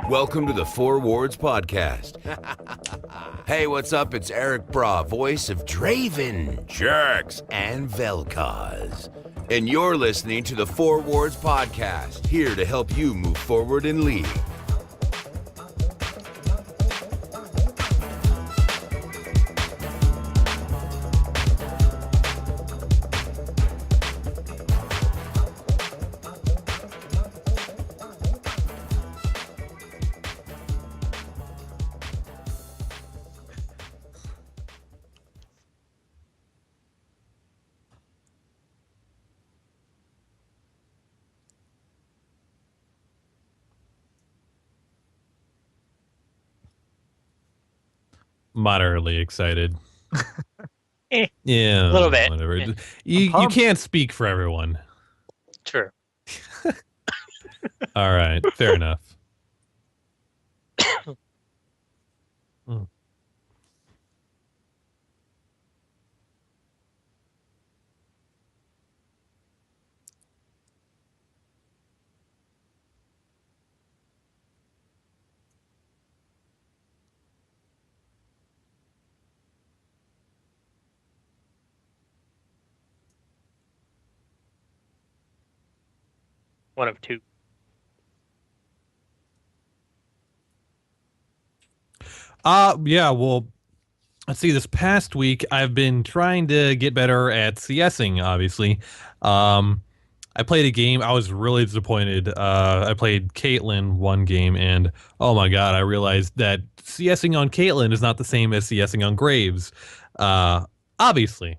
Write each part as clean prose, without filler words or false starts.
Welcome to the Four Wards Podcast. Hey, what's up? It's Eric Bra, voice of Draven, Jerks, and Vel'Koz. And you're listening to the Four Wards Podcast, here to help you move forward in League. Moderately excited. Yeah, a little bit. Whatever. Yeah. You can't speak for everyone. True. All right, fair enough. One of two. Yeah, well, let's see, this past week I've been trying to get better at CSing, obviously. I played a game, I was really disappointed. I played Caitlyn one game, and oh my god, I realized that CSing on Caitlyn is not the same as CSing on Graves. Obviously.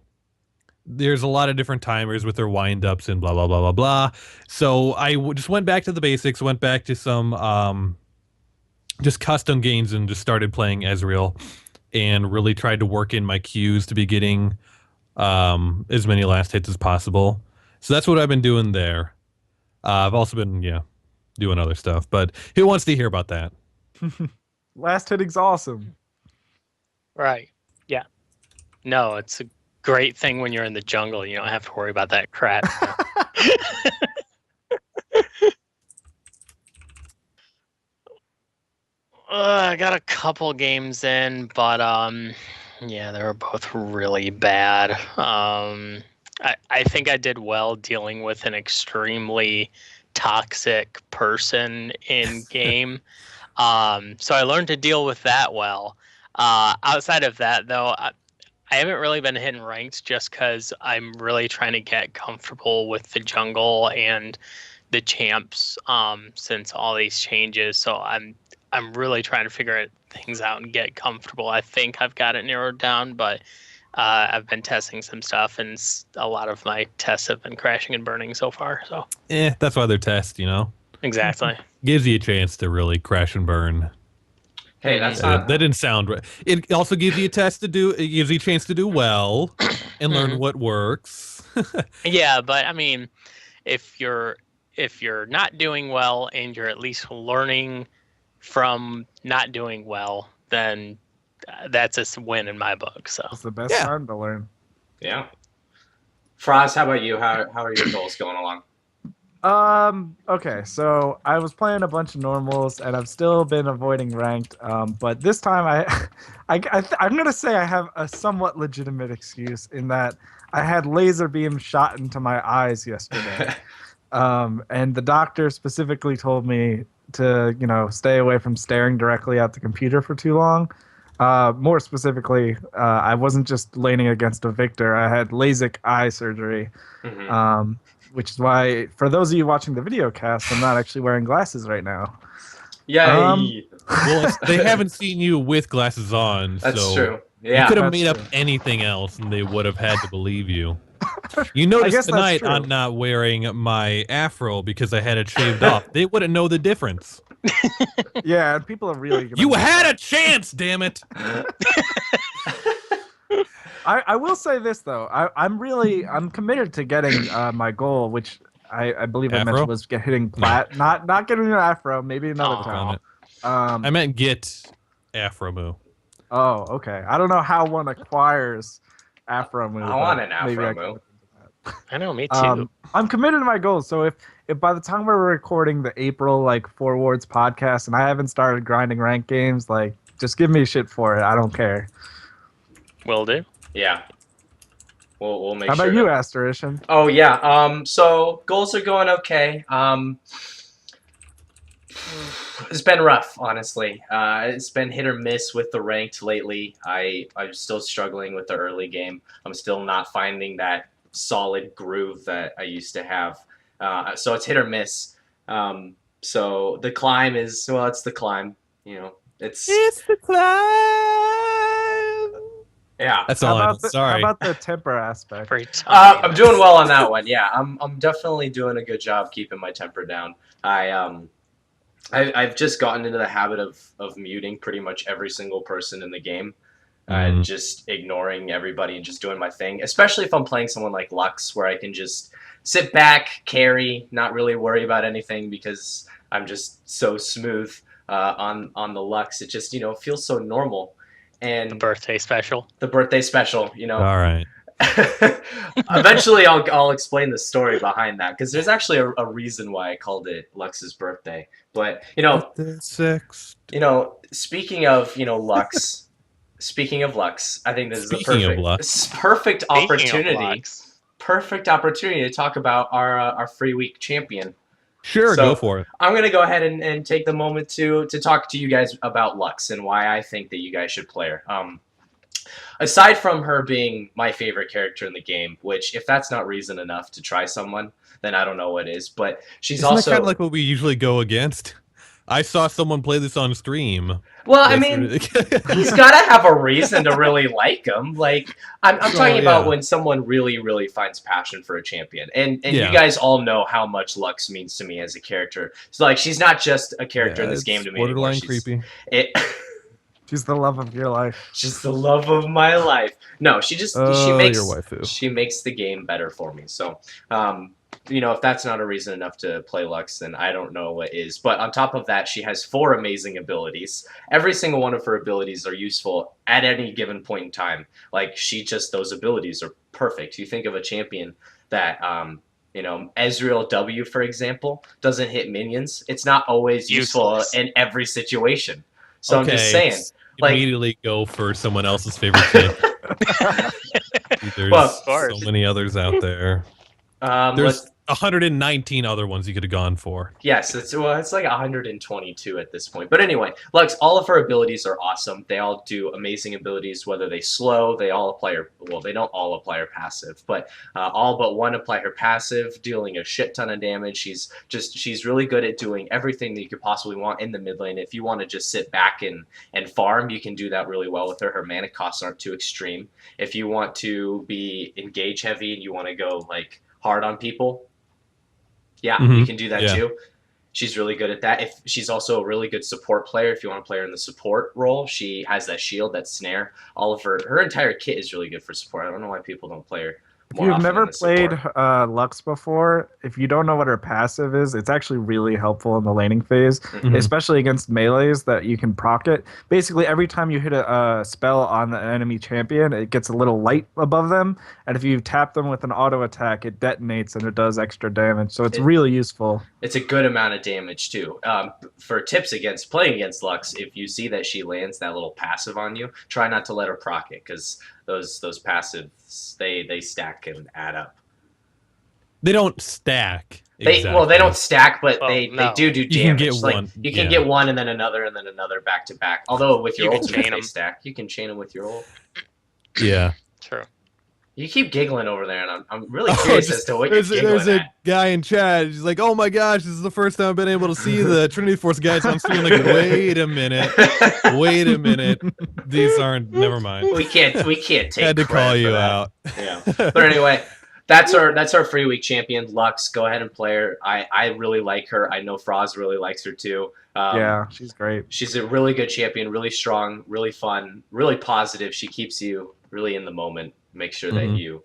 There's a lot of different timers with their wind-ups and blah, blah, blah, blah, blah. So I just went back to the basics, went back to some just custom games and just started playing Ezreal and really tried to work in my Qs to be getting as many last hits as possible. So that's what I've been doing there. I've also been, doing other stuff. But who wants to hear about that? Last hitting's awesome. Right. Yeah. No, it's a great thing when you're in the jungle. You don't have to worry about that crap. I got a couple games in, but yeah, they were both really bad. I think I did well dealing with an extremely toxic person in game. So I learned to deal with that well. Outside of that, though, I haven't really been hitting ranked just because I'm really trying to get comfortable with the jungle and the champs since all these changes. So I'm really trying to figure things out and get comfortable. I think I've got it narrowed down, but I've been testing some stuff, and a lot of my tests have been crashing and burning so far. So That's why they're tests, Exactly. Gives you a chance to really crash and burn. Hey, that's that didn't sound right. It also gives you a test to do. It gives you a chance to do well and learn what works. Yeah, but I mean, if you're not doing well and you're at least learning from not doing well, then that's a win in my book. So it's the best time to learn. Yeah. Frost, how about you? How are your goals going along? Okay, so I was playing a bunch of normals, and I've still been avoiding ranked. But this time, I'm gonna say I have a somewhat legitimate excuse in that I had laser beam shot into my eyes yesterday, and the doctor specifically told me to, stay away from staring directly at the computer for too long. More specifically, I wasn't just leaning against a Victor. I had LASIK eye surgery. Mm-hmm. Which is why, for those of you watching the video cast, I'm not actually wearing glasses right now. Yeah. Well, they haven't seen you with glasses on. That's true. Yeah, you could have made up anything else, and they would have had to believe you. You noticed tonight I'm not wearing my afro because I had it shaved off. They wouldn't know the difference. Yeah, and people are really... You had a chance, damn it! I will say this though, I'm committed to getting my goal, which I believe I mentioned was hitting plat, not getting an afro, maybe another time. I meant get afro moo. Oh, okay. I don't know how one acquires afro moo. I want an afro moo. I know, me too. I'm committed to my goals. So if by the time we're recording the April Four Wards podcast and I haven't started grinding ranked games, just give me shit for it. I don't care. Will do. Yeah. We'll make How sure. about you, Asderition? Oh yeah. So goals are going okay. It's been rough, honestly. It's been hit or miss with the ranked lately. I'm still struggling with the early game. I'm still not finding that solid groove that I used to have. So it's hit or miss. So the climb is, well, it's the climb. It's the climb. Yeah. That's all. How Sorry. about the temper aspect? I'm doing well on that one. Yeah, I'm definitely doing a good job keeping my temper down. I've just gotten into the habit of muting pretty much every single person in the game. Just ignoring everybody and just doing my thing, especially if I'm playing someone like Lux, where I can just sit back, carry, not really worry about anything because I'm just so smooth on the Lux. It just feels so normal. And The birthday special. All right. Eventually, I'll explain the story behind that because there's actually a reason why I called it Lux's birthday. But speaking of Lux, I think this is the perfect opportunity to talk about our free week champion. Sure, So, go for it. I'm going to go ahead and take the moment to talk to you guys about Lux and why I think that you guys should play her. Aside from her being my favorite character in the game, which if that's not reason enough to try someone, then I don't know what is. But she's Isn't also that kind of like what we usually go against. I saw someone play this on stream. Well, I mean, he's got to have a reason to really like him. Like, I'm talking about when someone really, really finds passion for a champion. And you guys all know how much Lux means to me as a character. So, she's not just a character in this game to me anymore. Borderline creepy. She's the love of your life. She's the love of my life. No, she makes your waifu. She makes the game better for me. So, if that's not a reason enough to play Lux, then I don't know what is. But on top of that, she has 4 amazing abilities. Every single one of her abilities are useful at any given point in time. Those abilities are perfect. You think of a champion that, Ezreal W, for example, doesn't hit minions. It's not always useful in every situation. So I'm just saying. Immediately go for someone else's favorite champion. There's so many others out there. There's 119 other ones you could have gone for. Yes, it's 122 at this point. But anyway, Lux, all of her abilities are awesome. They all do amazing abilities, whether they slow, they don't all apply her passive, but all but one apply her passive, dealing a shit ton of damage. She's really good at doing everything that you could possibly want in the mid lane. If you want to just sit back and farm, you can do that really well with her. Her mana costs aren't too extreme. If you want to be engage heavy and you want to go hard on people, you can do that too. She's really good at that. She's also a really good support player. If you want to play her in the support role, she has that shield, that snare. All of her entire kit is really good for support. I don't know why people don't play her. If you've never played Lux before, if you don't know what her passive is, it's actually really helpful in the laning phase, especially against melees that you can proc it. Basically, every time you hit a spell on the enemy champion, it gets a little light above them, and if you tap them with an auto attack, it detonates and it does extra damage, so it's really useful. It's a good amount of damage, too. For tips against playing against Lux, if you see that she lands that little passive on you, try not to let her proc it, because those passives, they stack and add up. They don't stack. They don't stack, but they do damage. You can get one. You can get one and then another back to back. Although with your ult, they stack. You can chain them with your ult. Yeah. True. You keep giggling over there, and I'm really curious as to what you're giggling at. There's a guy in chat. He's like, "Oh my gosh, this is the first time I've been able to see the Trinity Force guys on stream." Like, wait a minute. These aren't. Never mind. We can't take. Had to call you out. Yeah. But anyway, that's our free week champion, Lux. Go ahead and play her. I really like her. I know Froz really likes her too. Yeah, she's great. She's a really good champion, really strong, really fun, really positive. She keeps you really in the moment. Make sure that you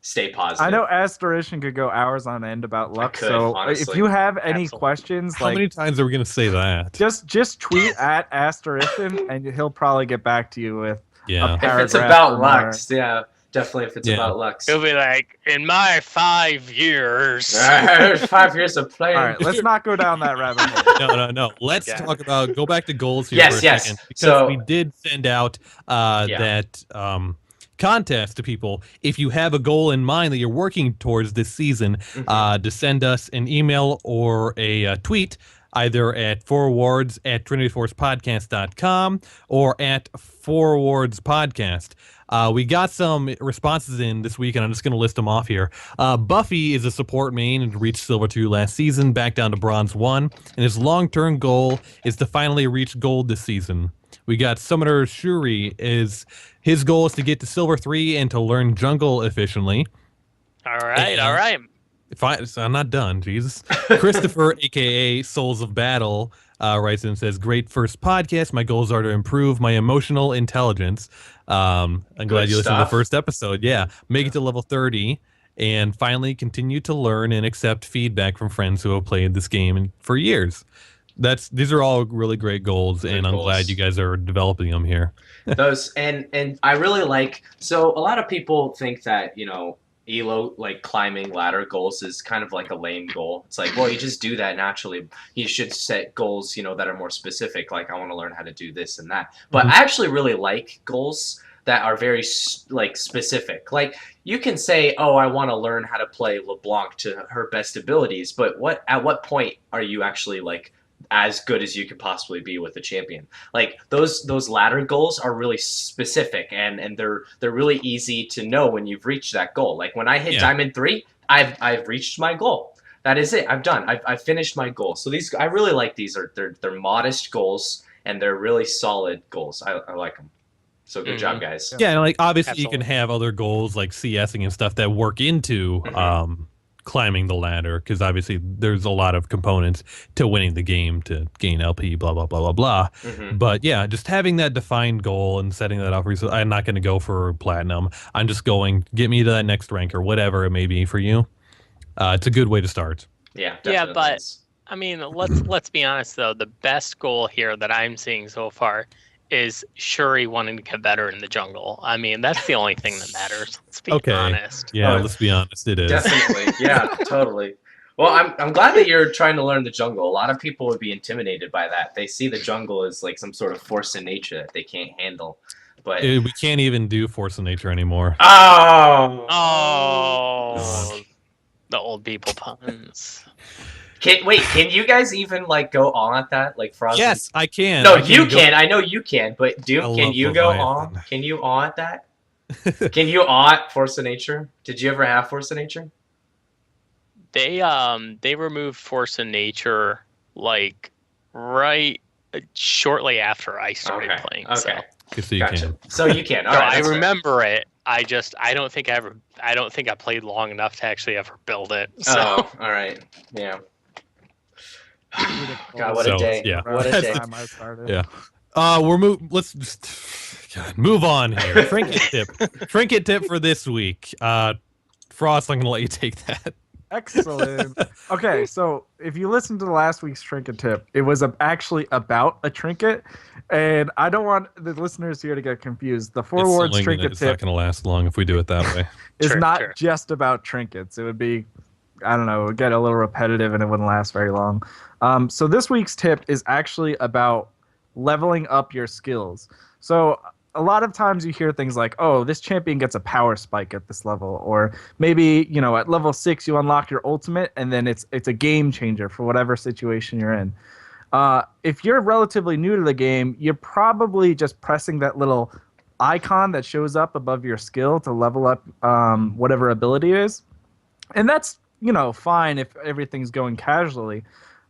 stay positive. I know Asderition could go hours on end about Lux, honestly. if you have any questions, how many times are we going to say that? Just tweet at Asderition, and he'll probably get back to you with a paragraph. If it's about Lux, Definitely if it's Yeah. about Lux. He'll be like, in my 5 years. 5 years of playing. All right, let's not go down that rabbit hole. No. Let's Yeah. talk about, go back to goals here Yes, for a yes. second. Because So- we did send out that contest to people. If you have a goal in mind that you're working towards this season, to send us an email or a tweet, either at forwards@trinityforcepodcast.com or at forwardspodcast. We got some responses in this week, and I'm just going to list them off here. Buffy is a support main and reached Silver 2 last season, back down to Bronze 1, and his long-term goal is to finally reach Gold this season. We got Summoner Shuri. His goal is to get to Silver 3 and to learn jungle efficiently. All right. I'm not done, Jesus. Christopher, a.k.a. Souls of Battle, writes in and says, great first podcast. My goals are to improve my emotional intelligence. I'm glad you listened to the first episode. Yeah. Make it to level 30 and finally continue to learn and accept feedback from friends who have played this game for years. These are all really great goals, and I'm glad you guys are developing them here. Those and I really like. So a lot of people think that Elo, like climbing ladder goals, is kind of like a lame goal. It's like, well, you just do that naturally. You should set goals, that are more specific. Like, I want to learn how to do this and that. But I actually really like goals that are very specific. Like, you can say, oh, I want to learn how to play LeBlanc to her best abilities. But at what point are you actually like as good as you could possibly be with a champion? Like those ladder goals are really specific, and they're really easy to know when you've reached that goal. Like when I hit Diamond 3, I've reached my goal. That is it. I've done. I've finished my goal. So I really like these. They're modest goals, and they're really solid goals. I like them. So good job, guys. Yeah, and like obviously Absolutely. you can have other goals like CSing and stuff that work into climbing the ladder, because obviously there's a lot of components to winning the game to gain LP, blah blah blah blah blah. But yeah, just having that defined goal and setting that up. So I'm not going to go for platinum. I'm just going get me to that next rank or whatever it may be for you. It's a good way to start. Yeah. Yeah, definitely but is. I mean, let's be honest though. The best goal here that I'm seeing so far is Shuri wanting to get better in the jungle. I mean, that's the only thing that matters. Let's be honest. Yeah, let's be honest. It is. Definitely. Yeah, totally. Well, I'm glad that you're trying to learn the jungle. A lot of people would be intimidated by that. They see the jungle as like some sort of force in nature that they can't handle. But We can't even do Force of Nature anymore. Oh, the old people puns. Can you guys even like go on at that? Like Frost? Yes, I can. No, I you go- can. I know you can, but can you go Leviathan. on? Can you on at that? Can you on at Force of Nature? Did you ever have Force of Nature? They removed Force of Nature like right shortly after I started playing. Okay. So. So you Gotcha. can. So you can. All No, right, I that's fair. remember it. I don't think I played long enough to actually ever build it. So Oh, all right. Yeah. God, what So, a day. yeah. What a day. Time I started. Yeah. Let's just move on here. Trinket tip for this week. Frost, I'm gonna let you take that. Excellent. Okay, so if you listened to last week's trinket tip, it was actually about a trinket, and I don't want the listeners here to get confused. The forwards trinket It's not tip gonna last long if we do it that way. is Sure, not sure. just about trinkets. It would be, I don't know, it would get a little repetitive and it wouldn't last very long. So this week's tip is actually about leveling up your skills. So a lot of times you hear things like, oh, this champion gets a power spike at this level, or maybe, at level 6 you unlock your ultimate and then it's a game changer for whatever situation you're in. If you're relatively new to the game, you're probably just pressing that little icon that shows up above your skill to level up whatever ability it is. And that's, fine if everything's going casually.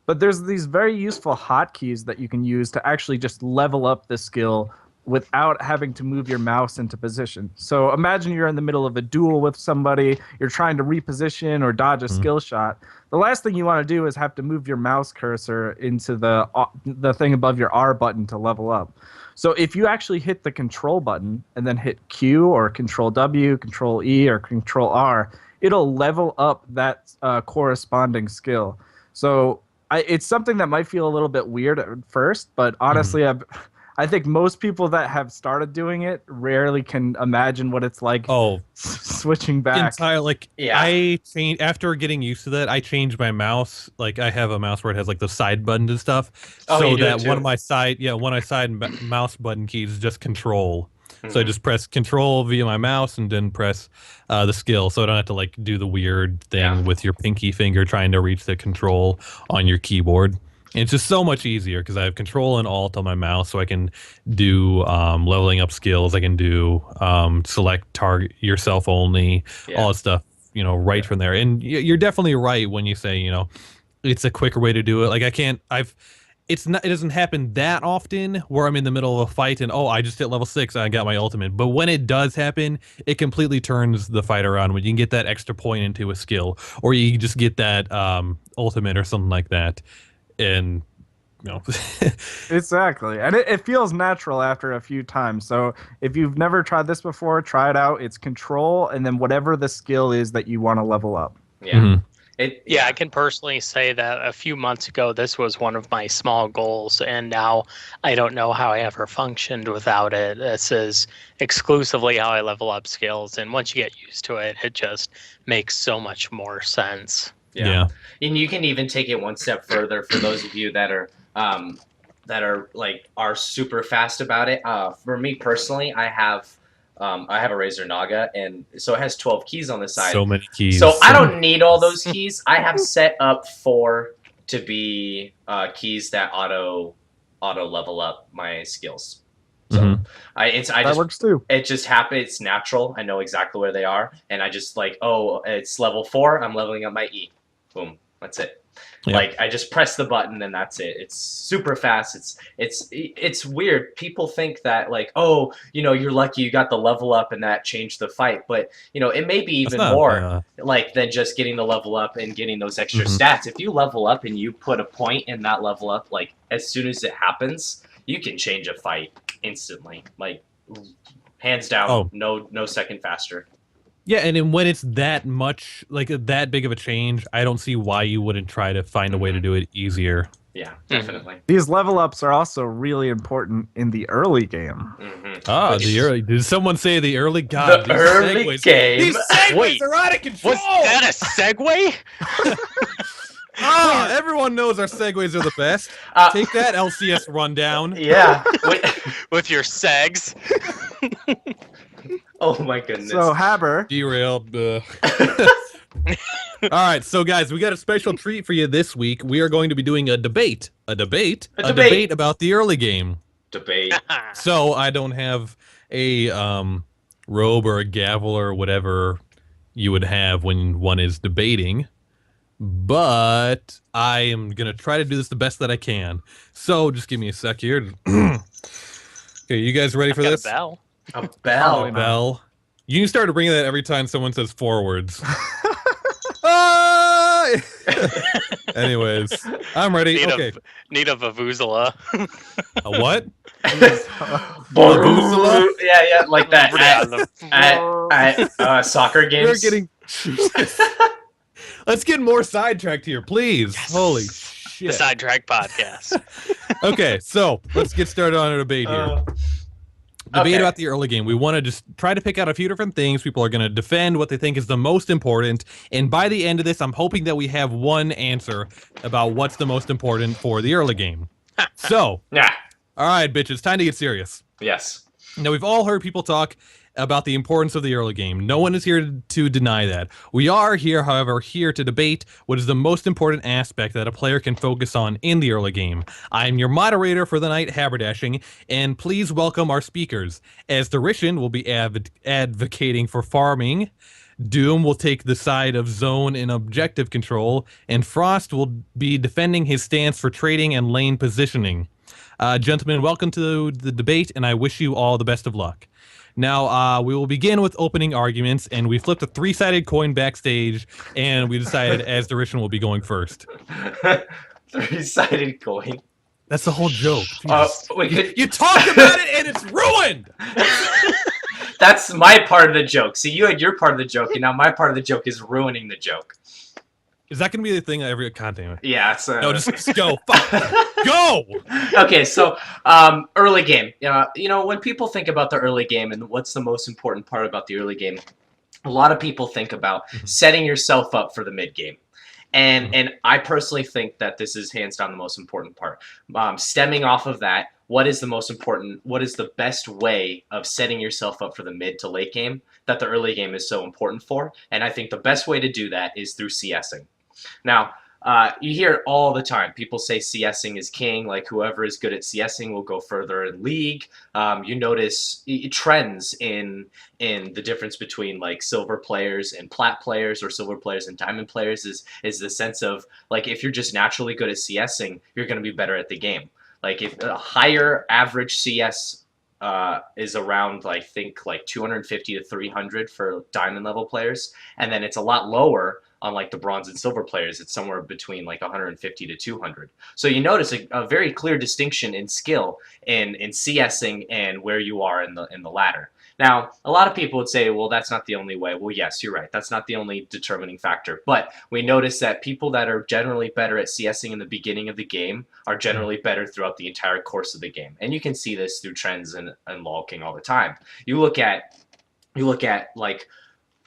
But there's these very useful hotkeys that you can use to actually just level up the skill without having to move your mouse into position. So imagine you're in the middle of a duel with somebody, you're trying to reposition or dodge a skill shot. The last thing you want to do is have to move your mouse cursor into the thing above your R button to level up. So if you actually hit the control button and then hit Q or control W, control E, or control R, it'll level up that corresponding skill. So it's something that might feel a little bit weird at first, but honestly, I think most people that have started doing it rarely can imagine what it's like switching back. I changed after getting used to that. I changed my mouse. Like I have a mouse where it has like the side buttons and stuff, so that one of my mouse button keys is just control. So I just press control via my mouse and then press the skill, so I don't have to like do the weird thing with your pinky finger trying to reach the control on your keyboard. And it's just so much easier because I have control and alt on my mouse, so I can do leveling up skills. I can do select target yourself only, all that stuff, right from there. And you're definitely right when you say, it's a quicker way to do it. Like it doesn't happen that often where I'm in the middle of a fight and I just hit level 6 and I got my ultimate. But when it does happen, it completely turns the fight around when you can get that extra point into a skill, or you just get that ultimate or something like that. And exactly, and it feels natural after a few times. So if you've never tried this before, try it out. It's control and then whatever the skill is that you want to level up. I can personally say that a few months ago this was one of my small goals, and now I don't know how I ever functioned without it. This is exclusively how I level up skills, and once you get used to it, it just makes so much more sense. Yeah. And you can even take it one step further for those of you that are super fast about it. For me personally, I have a Razer Naga, and so it has 12 keys on the side. So many keys. So I don't need all those keys. I have set up 4 to be keys that auto level up my skills. So that works too. It just happens. It's natural. I know exactly where they are, and I just it's level 4. I'm leveling up my E. Boom. That's it. Yep. Like I just press the button and that's it. It's super fast. It's weird. People think that you're lucky you got the level up and that changed the fight, but it may be even more than just getting the level up and getting those extra stats. If you level up and you put a point in that level up, as soon as it happens, you can change a fight instantly. Hands down, no second faster. Yeah, and then when it's that much, that big of a change, I don't see why you wouldn't try to find a way to do it easier. Yeah, definitely. These level ups are also really important in the early game. The early. Did someone say the early? God, the early segues. Game. These segues are out of control. Was that a segue? Everyone knows our segues are the best. Take that, LCS rundown. Yeah. With your segs. Oh my goodness. So Haber derailed. All right, so guys, we got a special treat for you this week. We are going to be doing a debate about the early game. Debate. So I don't have a robe or a gavel or whatever you would have when one is debating, but I am gonna try to do this the best that I can. So just give me a sec here. Okay, you guys ready for this? A bell. A bell. You can start bringing that every time someone says 4 words. Anyways, I'm ready. Need a vuvuzela. A what? Vuvuzela? Yeah, like that at soccer games. We're getting. Let's get more sidetracked here, please. Yes. Holy shit! The Sidetrack Podcast. Okay, so let's get started on a debate here. Debate about the early game. We want to just try to pick out a few different things. People are going to defend what they think is the most important. And by the end of this, I'm hoping that we have one answer about what's the most important for the early game. So, all right, bitches, time to get serious. Yes. Now, we've all heard people talk about the importance of the early game. No one is here to deny that. We are here, however, here to debate what is the most important aspect that a player can focus on in the early game. I'm your moderator for the night, Haberdashing, and please welcome our speakers. Asderition will be advocating for farming. Doom will take the side of zone and objective control, and Frost will be defending his stance for trading and lane positioning. Gentlemen, welcome to the debate, and I wish you all the best of luck. Now, we will begin with opening arguments, and we flipped a 3-sided coin backstage, and we decided Asderition will be going first. 3-sided coin? That's the whole joke. You talked about it, and it's ruined! That's my part of the joke. See, you had your part of the joke, and now my part of the joke is ruining the joke. Is that going to be the thing every content? Yeah, it's No, just go. Go! Okay, so early game. When people think about the early game and what's the most important part about the early game, a lot of people think about setting yourself up for the mid game. And I personally think that this is hands down the most important part. Stemming off of that, what is the best way of setting yourself up for the mid to late game that the early game is so important for? And I think the best way to do that is through CSing. Now, you hear it all the time. People say CSing is king. Like whoever is good at CSing will go further in league. You notice trends in the difference between like silver players and plat players, or silver players and diamond players. Is the sense of like if you're just naturally good at CSing, you're going to be better at the game. Like if a higher average CS is around, I think, like 250 to 300 for diamond level players, and then it's a lot lower on like the bronze and silver players. It's somewhere between like 150 to 200. So you notice a very clear distinction in skill in CSing and where you are in the ladder. Now, a lot of people would say, well, that's not the only way. Well, yes, you're right. That's not the only determining factor. But we notice that people that are generally better at CSing in the beginning of the game are generally better throughout the entire course of the game. And you can see this through trends and LoL King all the time. You look at like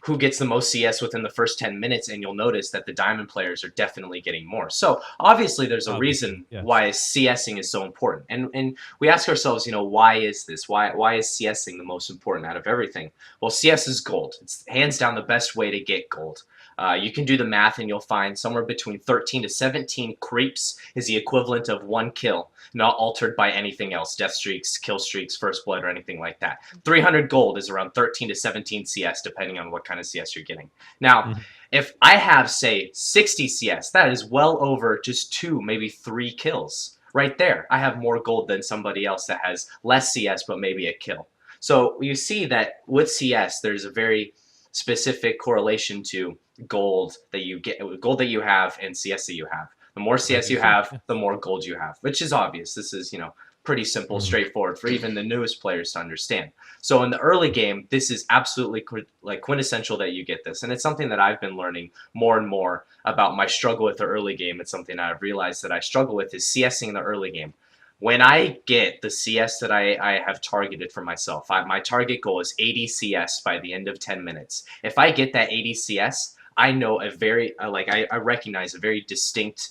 who gets the most CS within the first 10 minutes, and you'll notice that the diamond players are definitely getting more. So obviously there's a reason why CSing is so important. And we ask ourselves, why is this? Why is CSing the most important out of everything? Well, CS is gold. It's hands down the best way to get gold. You can do the math and you'll find somewhere between 13 to 17 creeps is the equivalent of 1 kill, not altered by anything else, death streaks, kill streaks, first blood, or anything like that. 300 gold is around 13 to 17 CS, depending on what kind of CS you're getting. Now, if I have, say, 60 CS, that is well over just 2, maybe 3 kills. Right there, I have more gold than somebody else that has less CS, but maybe a kill. So you see that with CS, there's a very specific correlation to gold that you have and CS that you have. The more CS you have, the more gold you have, which is obvious. This is, pretty simple, straightforward for even the newest players to understand. So in the early game, this is absolutely quintessential that you get this. And it's something that I've been learning more and more about my struggle with the early game. It's something I've realized that I struggle with is CSing in the early game. When I get the CS that I have targeted for myself, my target goal is 80 CS by the end of 10 minutes. If I get that 80 CS, I know I recognize a very distinct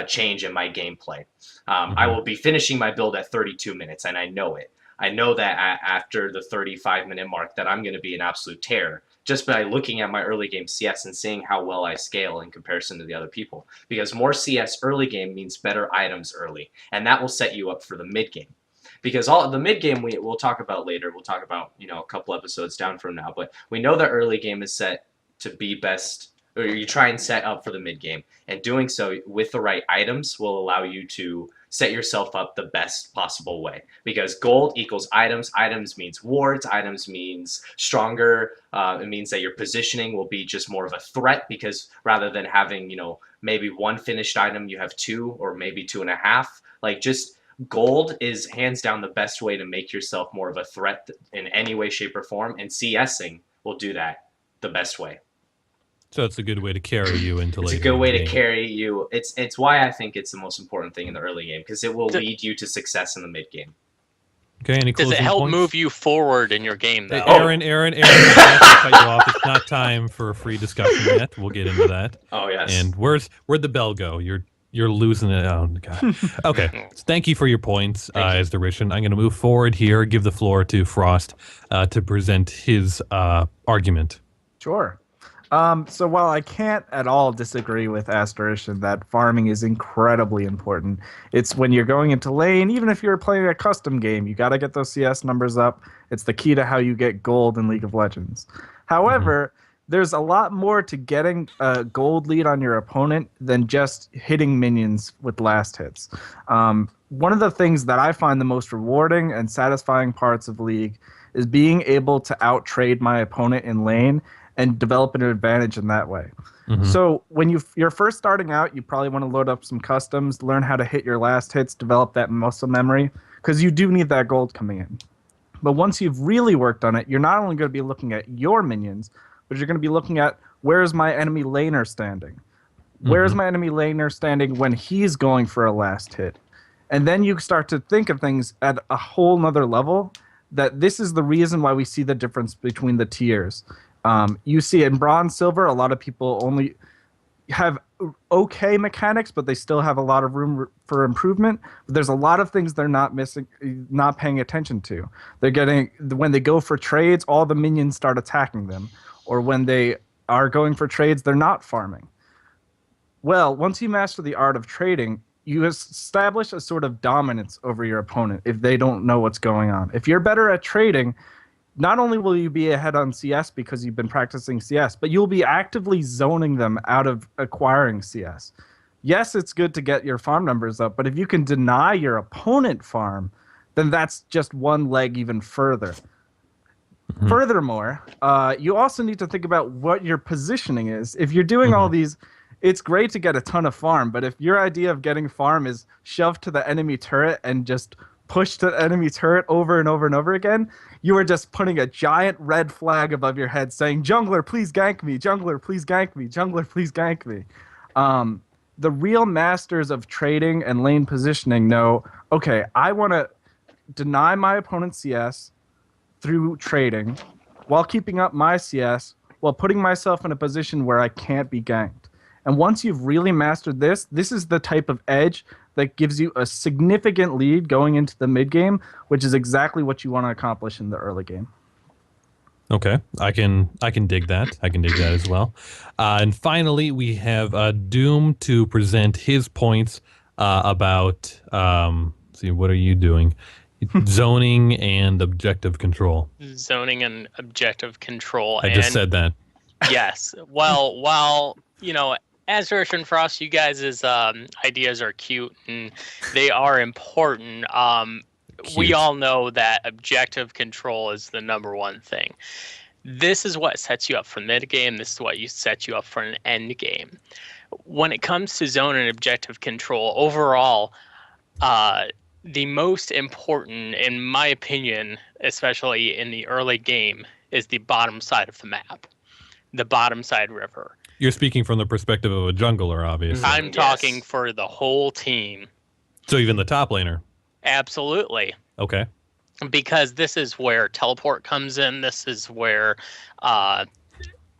change in my gameplay. I will be finishing my build at 32 minutes, and I know it. I know that after the 35-minute mark that I'm going to be an absolute terror just by looking at my early game CS and seeing how well I scale in comparison to the other people. Because more CS early game means better items early, and that will set you up for the mid game. Because the mid game we'll talk about later. We'll talk about a couple episodes down from now, but we know the early game is set to be best, or you try and set up for the mid game, and doing so with the right items will allow you to set yourself up the best possible way. Because gold equals items. Items means wards. Items means stronger. It means that your positioning will be just more of a threat, because rather than having maybe 1 finished item, you have 2 or maybe 2.5. Like, just gold is hands down the best way to make yourself more of a threat in any way, shape, or form, and CSing will do that the best way. So it's a good way to carry you into later. It's a good way to carry you. It's why I think it's the most important thing in the early game, because it will lead you to success in the mid game. Okay, any closing Does it help points? move you forward in your game, though? Aaron, I have to cut you off. It's not time for a free discussion yet. We'll get into that. Oh yes. And where'd the bell go? You're losing it. Oh god. Okay. So thank you for your points, Asderition. I'm going to move forward here. Give the floor to Frost to present his argument. Sure. So while I can't at all disagree with Asderition that farming is incredibly important, it's when you're going into lane, even if you're playing a custom game, you got to get those CS numbers up. It's the key to how you get gold in League of Legends. However, there's a lot more to getting a gold lead on your opponent than just hitting minions with last hits. One of the things that I find the most rewarding and satisfying parts of League is being able to out-trade my opponent in lane and develop an advantage in that way. So when you're first starting out, you probably want to load up some customs, learn how to hit your last hits, develop that muscle memory, because you do need that gold coming in. But once you've really worked on it, you're not only going to be looking at your minions, but you're going to be looking at where's my enemy laner standing. Where's my enemy laner standing when he's going for a last hit? And then you start to think of things at a whole nother level, that this is the reason why we see the difference between the tiers. You see in bronze, silver, a lot of people only have okay mechanics, but they still have a lot of room for improvement. But there's a lot of things they're not paying attention to. When they go for trades, all the minions start attacking them. Or when they are going for trades, they're not farming. Well, once you master the art of trading, you establish a sort of dominance over your opponent if they don't know what's going on. If you're better at trading, not only will you be ahead on CS because you've been practicing CS, but you'll be actively zoning them out of acquiring CS. Yes, it's good to get your farm numbers up, but if you can deny your opponent farm, then that's just one leg even further. Furthermore, you also need to think about what your positioning is. If you're doing all these, it's great to get a ton of farm, but if your idea of getting farm is shoved to the enemy turret and just push the enemy turret over and over and over again, you are just putting a giant red flag above your head saying, jungler, please gank me, jungler, please gank me, jungler, please gank me. The real masters of trading and lane positioning know, okay, I want to deny my opponent's CS through trading while keeping up my CS while putting myself in a position where I can't be ganked. And once you've really mastered this, this is the type of edge that gives you a significant lead going into the mid game, which is exactly what you want to accomplish in the early game. Okay, I can dig that. I can dig that as well. And finally, we have Doom to present his points about. See, what are you doing? Zoning and objective control. Zoning and objective control. I just said that. Yes. Well, while Asderition for us, you guys' ideas are cute and they are important. We all know that objective control is the number one thing. This is what sets you up for mid game. This is what sets you up for an end game. When it comes to zone and objective control, overall, the most important, in my opinion, especially in the early game, is the bottom side of the map, the bottom side river. You're speaking from the perspective of a jungler, obviously. I'm talking for the whole team. So even the top laner? Absolutely. Okay. Because this is where teleport comes in. This is where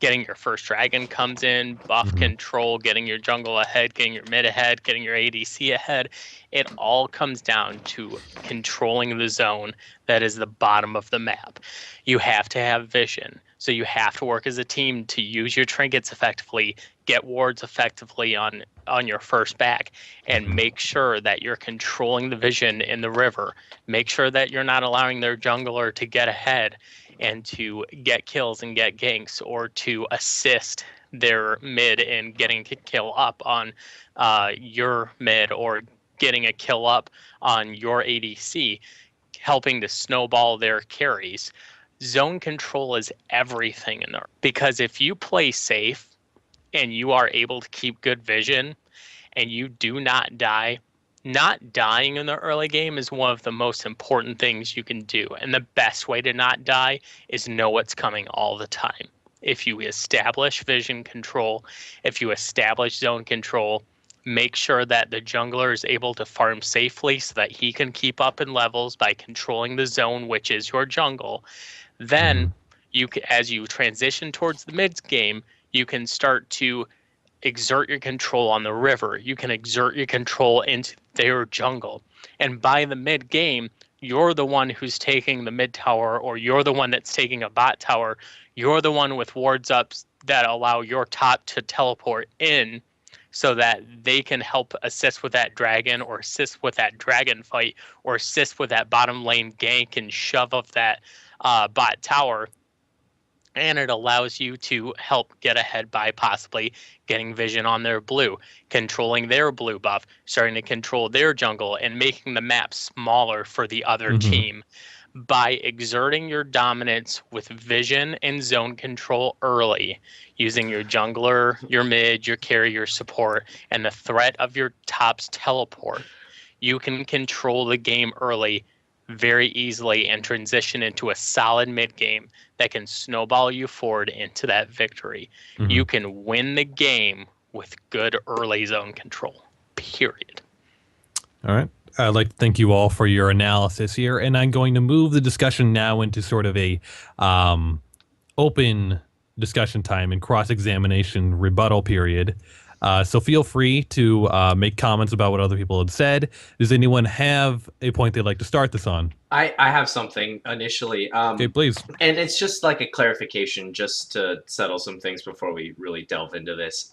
getting your first dragon comes in, buff control, getting your jungle ahead, getting your mid ahead, getting your ADC ahead. It all comes down to controlling the zone that is the bottom of the map. You have to have vision. So you have to work as a team to use your trinkets effectively, get wards effectively on your first back, and make sure that you're controlling the vision in the river. Make sure that you're not allowing their jungler to get ahead and to get kills and get ganks, or to assist their mid in getting to kill up on your mid, or getting a kill up on your ADC, helping to snowball their carries. Zone control is everything in there, because if you play safe and you are able to keep good vision and you do not die, not dying in the early game is one of the most important things you can do. And the best way to not die is know what's coming all the time. If you establish vision control, if you establish zone control, make sure that the jungler is able to farm safely so that he can keep up in levels by controlling the zone, which is your jungle. Then, as you transition towards the mid game, you can start to exert your control on the river. You can exert your control into their jungle. And by the mid game, you're the one who's taking the mid tower, or you're the one that's taking a bot tower. You're the one with wards up that allow your top to teleport in so that they can help assist with that dragon, or assist with that dragon fight, or assist with that bottom lane gank and shove of that bot tower. And it allows you to help get ahead by possibly getting vision on their blue, controlling their blue buff, starting to control their jungle, and making the map smaller for the other team. By exerting your dominance with vision and zone control early, using your jungler, your mid, your carry, your support, and the threat of your top's teleport, you can control the game early very easily and transition into a solid mid game that can snowball you forward into that victory. You can win the game with good early zone control. Period. All right. I'd like to thank you all for your analysis here, and I'm going to move the discussion now into sort of a open discussion time and cross-examination rebuttal period. So feel free to make comments about what other people had said. Does anyone have a point they'd like to start this on? I have something initially. Okay, please. And it's just like a clarification just to settle some things before we really delve into this.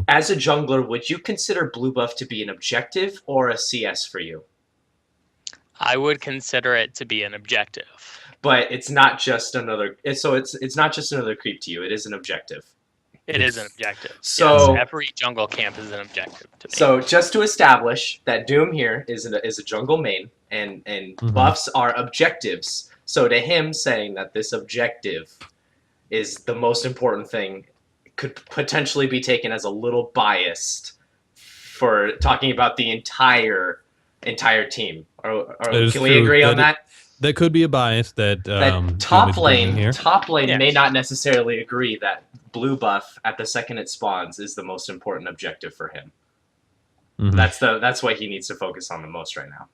As a jungler, would you consider blue buff to be an objective or a CS for you? I would consider it to be an objective. But it's not just another. So it's not just another creep to you. It is an objective. It is an objective. So yes, every jungle camp is an objective to me. So just to establish that Doom here is a jungle main, and buffs are objectives. So to him, saying that this objective is the most important thing could potentially be taken as a little biased for talking about the entire team. Can we agree on that? That could be a bias that top lane Yes. may not necessarily agree that blue buff at the second it spawns is the most important objective for him. That's what he needs to focus on the most right now.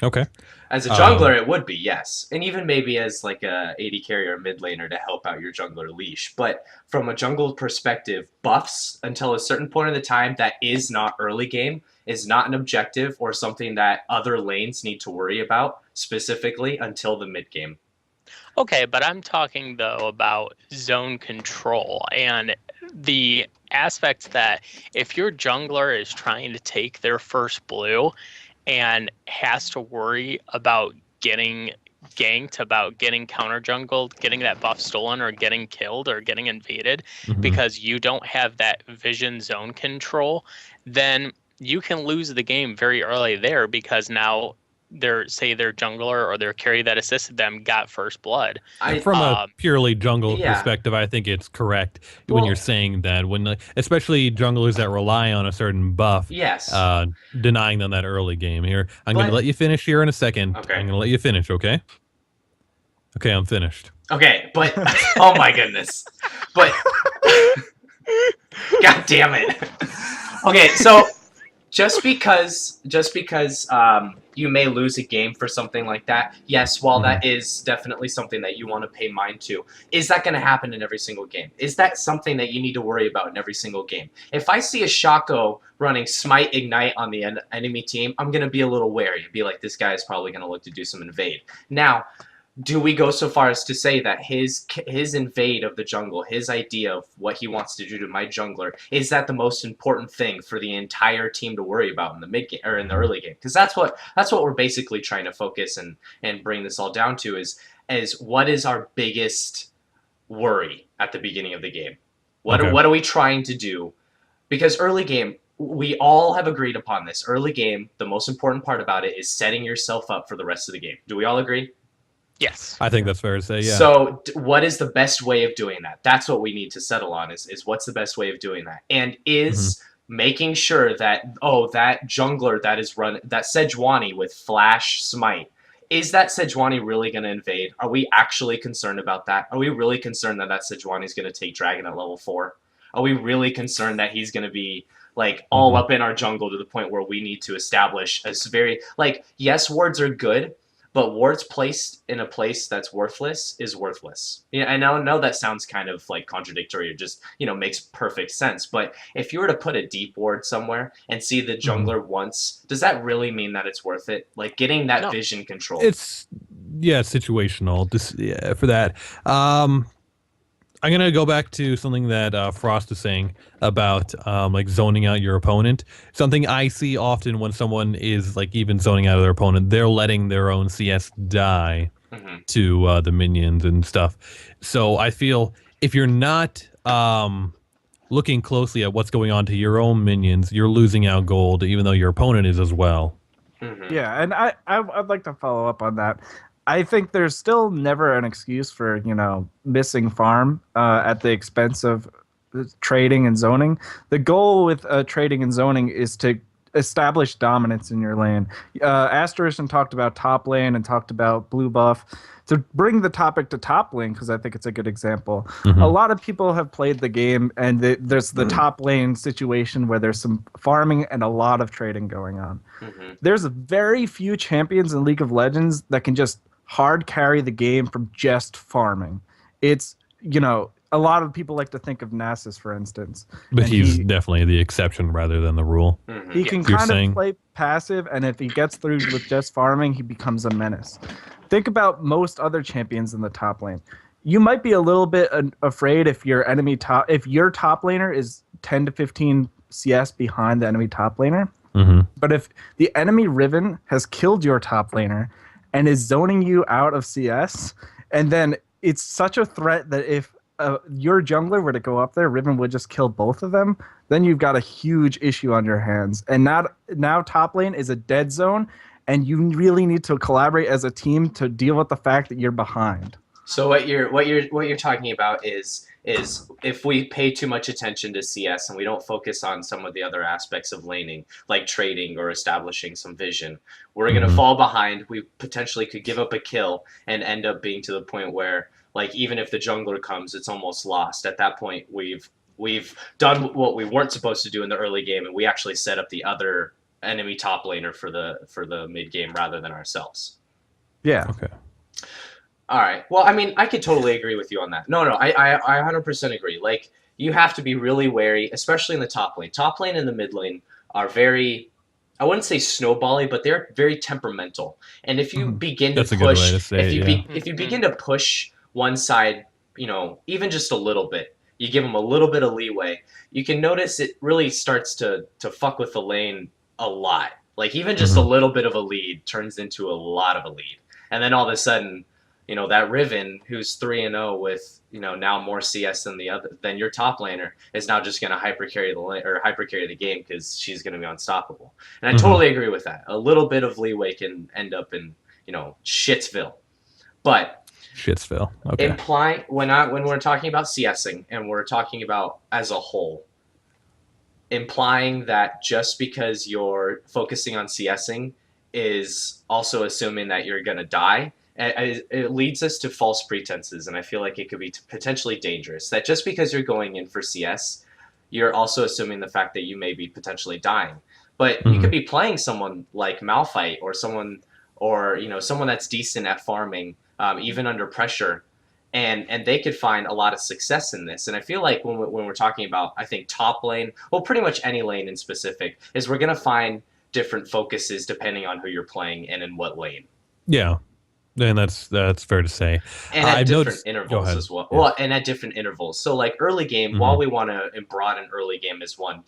Okay. As a jungler, it would be, yes. And even maybe as like a AD carry or mid laner to help out your jungler leash. But from a jungle perspective, buffs until a certain point of the time that is not early game is not an objective or something that other lanes need to worry about specifically until the mid game. Okay, but I'm talking though about zone control and the aspect that if your jungler is trying to take their first blue and has to worry about getting ganked, about getting counter jungled, getting that buff stolen, or getting killed or getting invaded because you don't have that vision zone control, then you can lose the game very early there because now their jungler or their carry that assisted them got first blood. From a purely jungle perspective, I think it's correct when you're saying that, when especially junglers that rely on a certain buff, denying them that early game here. I'm going to let you finish here in a second. Okay. I'm going to let you finish, okay? Okay, I'm finished. Okay, but oh my goodness. But God damn it. Okay, so just because you may lose a game for something like that, yes, while that is definitely something that you want to pay mind to, is that going to happen in every single game? Is that something that you need to worry about in every single game? If I see a Shaco running Smite Ignite on the enemy team, I'm going to be a little wary. Be like, this guy is probably going to look to do some invade. Now, do we go so far as to say that his invade of the jungle, his idea of what he wants to do to my jungler, is that the most important thing for the entire team to worry about in the mid game or in the early game? Because that's what we're basically trying to focus and bring this all down to is what is our biggest worry at the beginning of the game? What are we trying to do? Because early game, we all have agreed upon this. Early game, the most important part about it is setting yourself up for the rest of the game. Do we all agree? Yes. I think that's fair to say, yeah. So what is the best way of doing that? That's what we need to settle on is what's the best way of doing that? And is making sure that, that jungler that is that Sejuani with Flash Smite, is that Sejuani really going to invade? Are we actually concerned about that? Are we really concerned that Sejuani is going to take Dragon at level 4? Are we really concerned that he's going to be like all up in our jungle to the point where we need to establish a very, like, yes, wards are good, but wards placed in a place that's worthless is worthless. Yeah, I know that sounds kind of like contradictory. It just, makes perfect sense. But if you were to put a deep ward somewhere and see the jungler once, does that really mean that it's worth it? Like getting that vision control. It's situational. For that. I'm going to go back to something that Frost is saying about like zoning out your opponent. Something I see often when someone is like even zoning out of their opponent, they're letting their own CS die to the minions and stuff. So I feel if you're not looking closely at what's going on to your own minions, you're losing out gold, even though your opponent is as well. Yeah, and I'd like to follow up on that. I think there's still never an excuse for, missing farm at the expense of trading and zoning. The goal with trading and zoning is to establish dominance in your lane. Asderition talked about top lane and talked about blue buff. To bring the topic to top lane, because I think it's a good example, a lot of people have played the game, and there's the top lane situation where there's some farming and a lot of trading going on. There's very few champions in League of Legends that can just hard carry the game from just farming. It's, a lot of people like to think of Nasus, for instance. But he's definitely the exception rather than the rule. He can kind of play passive, and if he gets through with just farming, he becomes a menace. Think about most other champions in the top lane. You might be a little bit afraid if your top laner is 10 to 15 CS behind the enemy top laner. But if the enemy Riven has killed your top laner and is zoning you out of CS, and then it's such a threat that if your jungler were to go up there, Riven would just kill both of them, then you've got a huge issue on your hands. And now top lane is a dead zone, and you really need to collaborate as a team to deal with the fact that you're behind. So what you're talking about is if we pay too much attention to CS and we don't focus on some of the other aspects of laning, like trading or establishing some vision, we're going to fall behind. We potentially could give up a kill and end up being to the point where, like, even if the jungler comes, it's almost lost. At that point, we've done what we weren't supposed to do in the early game, and we actually set up the other enemy top laner for the mid game rather than ourselves. Yeah. Okay. All right. Well, I mean, I could totally agree with you on that. No, I 100% agree. Like, you have to be really wary, especially in the top lane. Top lane and the mid lane are very, I wouldn't say snowbally, but they're very temperamental. And if you begin to push, if you begin to push one side, even just a little bit, you give them a little bit of leeway, you can notice it really starts to fuck with the lane a lot. Like, even just a little bit of a lead turns into a lot of a lead. And then all of a sudden, that Riven, who's 3-0 with, now more CS than your top laner, is now just going to hyper carry the game because she's going to be unstoppable. And I totally agree with that. A little bit of leeway can end up in, Shitsville. But Shitsville. Okay. When we're talking about CSing and we're talking about as a whole, implying that just because you're focusing on CSing is also assuming that you're going to die, it leads us to false pretenses, and I feel like it could be potentially dangerous. That just because you're going in for CS, you're also assuming the fact that you may be potentially dying. But you could be playing someone like Malphite or someone that's decent at farming, even under pressure, and they could find a lot of success in this. And I feel like when we're talking about, I think, top lane, well, pretty much any lane in specific, is we're going to find different focuses depending on who you're playing and in what lane. Yeah. And that's fair to say. And at different intervals as well. Yeah. Well, and at different intervals. So, like, early game, while we want to broaden early game as one,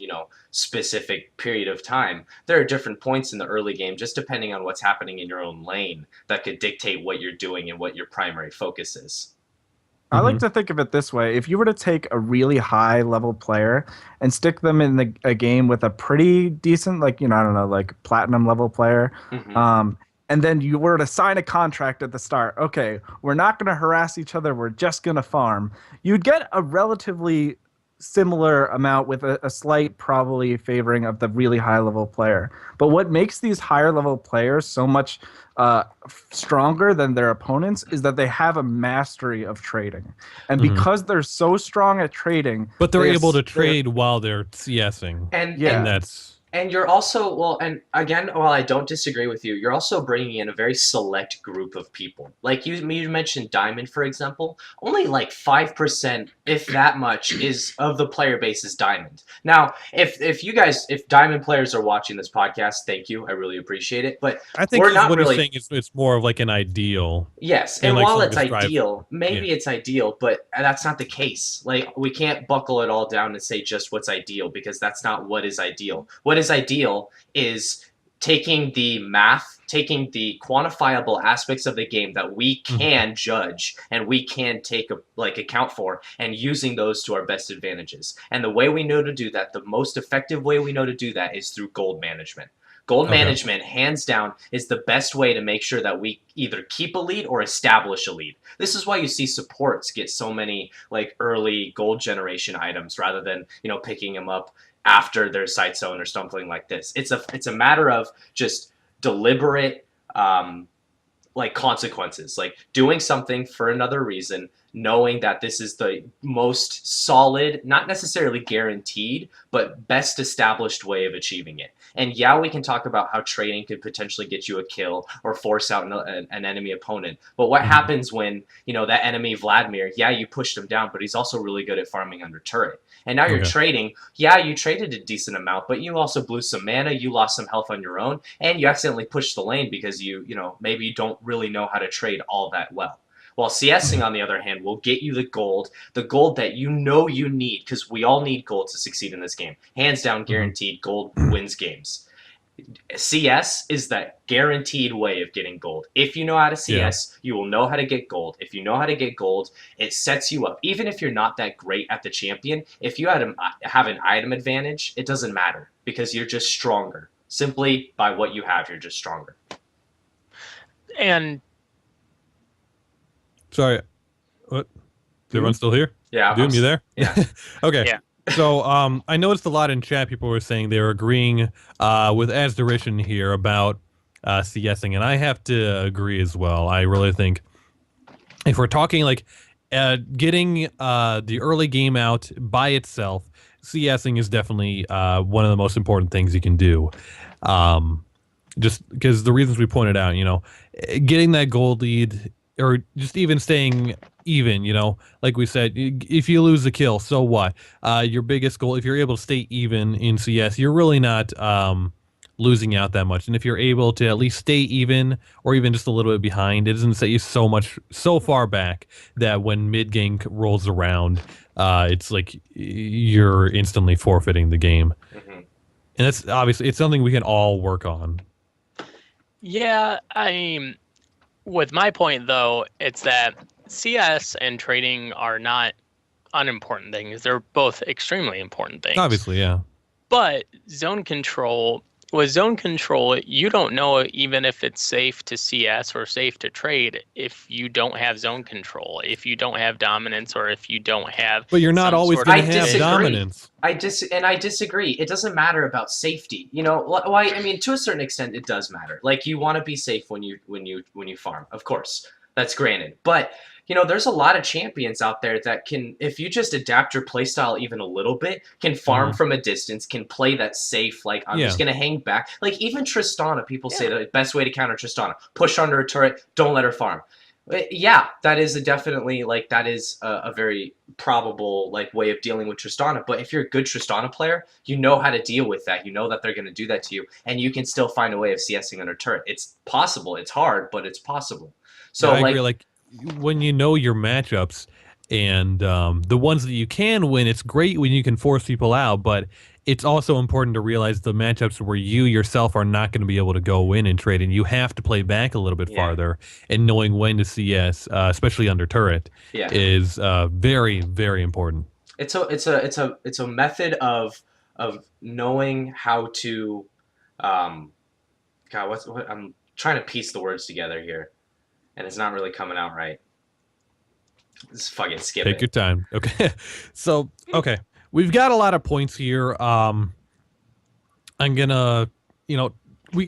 specific period of time, there are different points in the early game, just depending on what's happening in your own lane, that could dictate what you're doing and what your primary focus is. I like to think of it this way. If you were to take a really high-level player and stick them in a game with a pretty decent, like, platinum-level player, and then you were to sign a contract at the start, okay, we're not going to harass each other, we're just going to farm, you'd get a relatively similar amount with a slight probably favoring of the really high-level player. But what makes these higher-level players so much stronger than their opponents is that they have a mastery of trading. And because they're so strong at trading... But they're able to trade while they're CSing. And that's... And you're also, well, and again, while I don't disagree with you, you're also bringing in a very select group of people. Like you mentioned Diamond, for example. Only like 5%, if that much, is of the player base is Diamond. Now, if Diamond players are watching this podcast, thank you. I really appreciate it. But I think we're not what really he's saying it's more of like an ideal. Yes, and while it's ideal, maybe it's ideal, but that's not the case. Like, we can't buckle it all down and say just what's ideal, because that's not what is ideal. What is ideal is taking the math, taking the quantifiable aspects of the game that we can judge and we can account for, and using those to our best advantages. And the way we know to do that, the most effective way we know to do that, is through gold management. Gold management, hands down, is the best way to make sure that we either keep a lead or establish a lead. This is why you see supports get so many early gold generation items rather than picking them up after their sight zone or something like this. It's a matter of just deliberate like consequences, like doing something for another reason, knowing that this is the most solid, not necessarily guaranteed, but best established way of achieving it. And yeah, we can talk about how trading could potentially get you a kill or force out an enemy opponent. But what happens when, you know, that enemy Vladimir, yeah, you pushed him down, but he's also really good at farming under turret. And now you're trading. Yeah, you traded a decent amount, but you also blew some mana, you lost some health on your own, and you accidentally pushed the lane because you know, maybe you don't really know how to trade all that well. While CSing, on the other hand, will get you the gold that you know you need, because we all need gold to succeed in this game. Hands down, guaranteed, gold wins games. CS is that guaranteed way of getting gold. If you know how to CS, you will know how to get gold. If you know how to get gold, it sets you up. Even if you're not that great at the champion, if you have an item advantage, it doesn't matter because you're just stronger. Simply by what you have, you're just stronger. And sorry, what? Is everyone still here? Yeah. Doom, you there? Yeah. Okay. Yeah. So I noticed a lot in chat. People were saying they were agreeing with Asderition here about CSing, and I have to agree as well. I really think if we're talking like getting the early game out by itself, CSing is definitely one of the most important things you can do. Just because the reasons we pointed out, you know, getting that gold lead or just even staying even, you know, like we said, if you lose a kill, so what? Your biggest goal, if you're able to stay even in CS, you're really not losing out that much. And if you're able to at least stay even or even just a little bit behind, it doesn't set you so far back that when mid game rolls around, it's like you're instantly forfeiting the game. And that's obviously, it's something we can all work on. yeah, with my point though, it's that CS and trading are not unimportant things. They're both extremely important things. Obviously, yeah. But with zone control, you don't know even if it's safe to CS or safe to trade if you don't have zone control, if you don't have dominance, or if you don't have. But you're not always going to have dominance. I disagree. It doesn't matter about safety. You know, why? I mean, to a certain extent, it does matter. Like, you want to be safe when you farm, of course. That's granted. But you know, there's a lot of champions out there that can, if you just adapt your playstyle even a little bit, can farm from a distance, can play that safe, like, I'm just going to hang back. Like, even Tristana, people say the best way to counter Tristana, push under a turret, don't let her farm. Yeah, that is a very probable, like, way of dealing with Tristana. But if you're a good Tristana player, you know how to deal with that. You know that they're going to do that to you, and you can still find a way of CSing under turret. It's possible. It's hard, but it's possible. So, I agree. Like, when you know your matchups and the ones that you can win, it's great when you can force people out, but it's also important to realize the matchups where you yourself are not going to be able to go in and trade, and you have to play back a little bit farther, and knowing when to CS, especially under turret, is very, very important. It's a method of knowing how to what I'm trying to piece the words together here. And it's not really coming out right. Just fucking skip it. Take your time. Okay. So, okay. We've got a lot of points here. I'm going to, you know,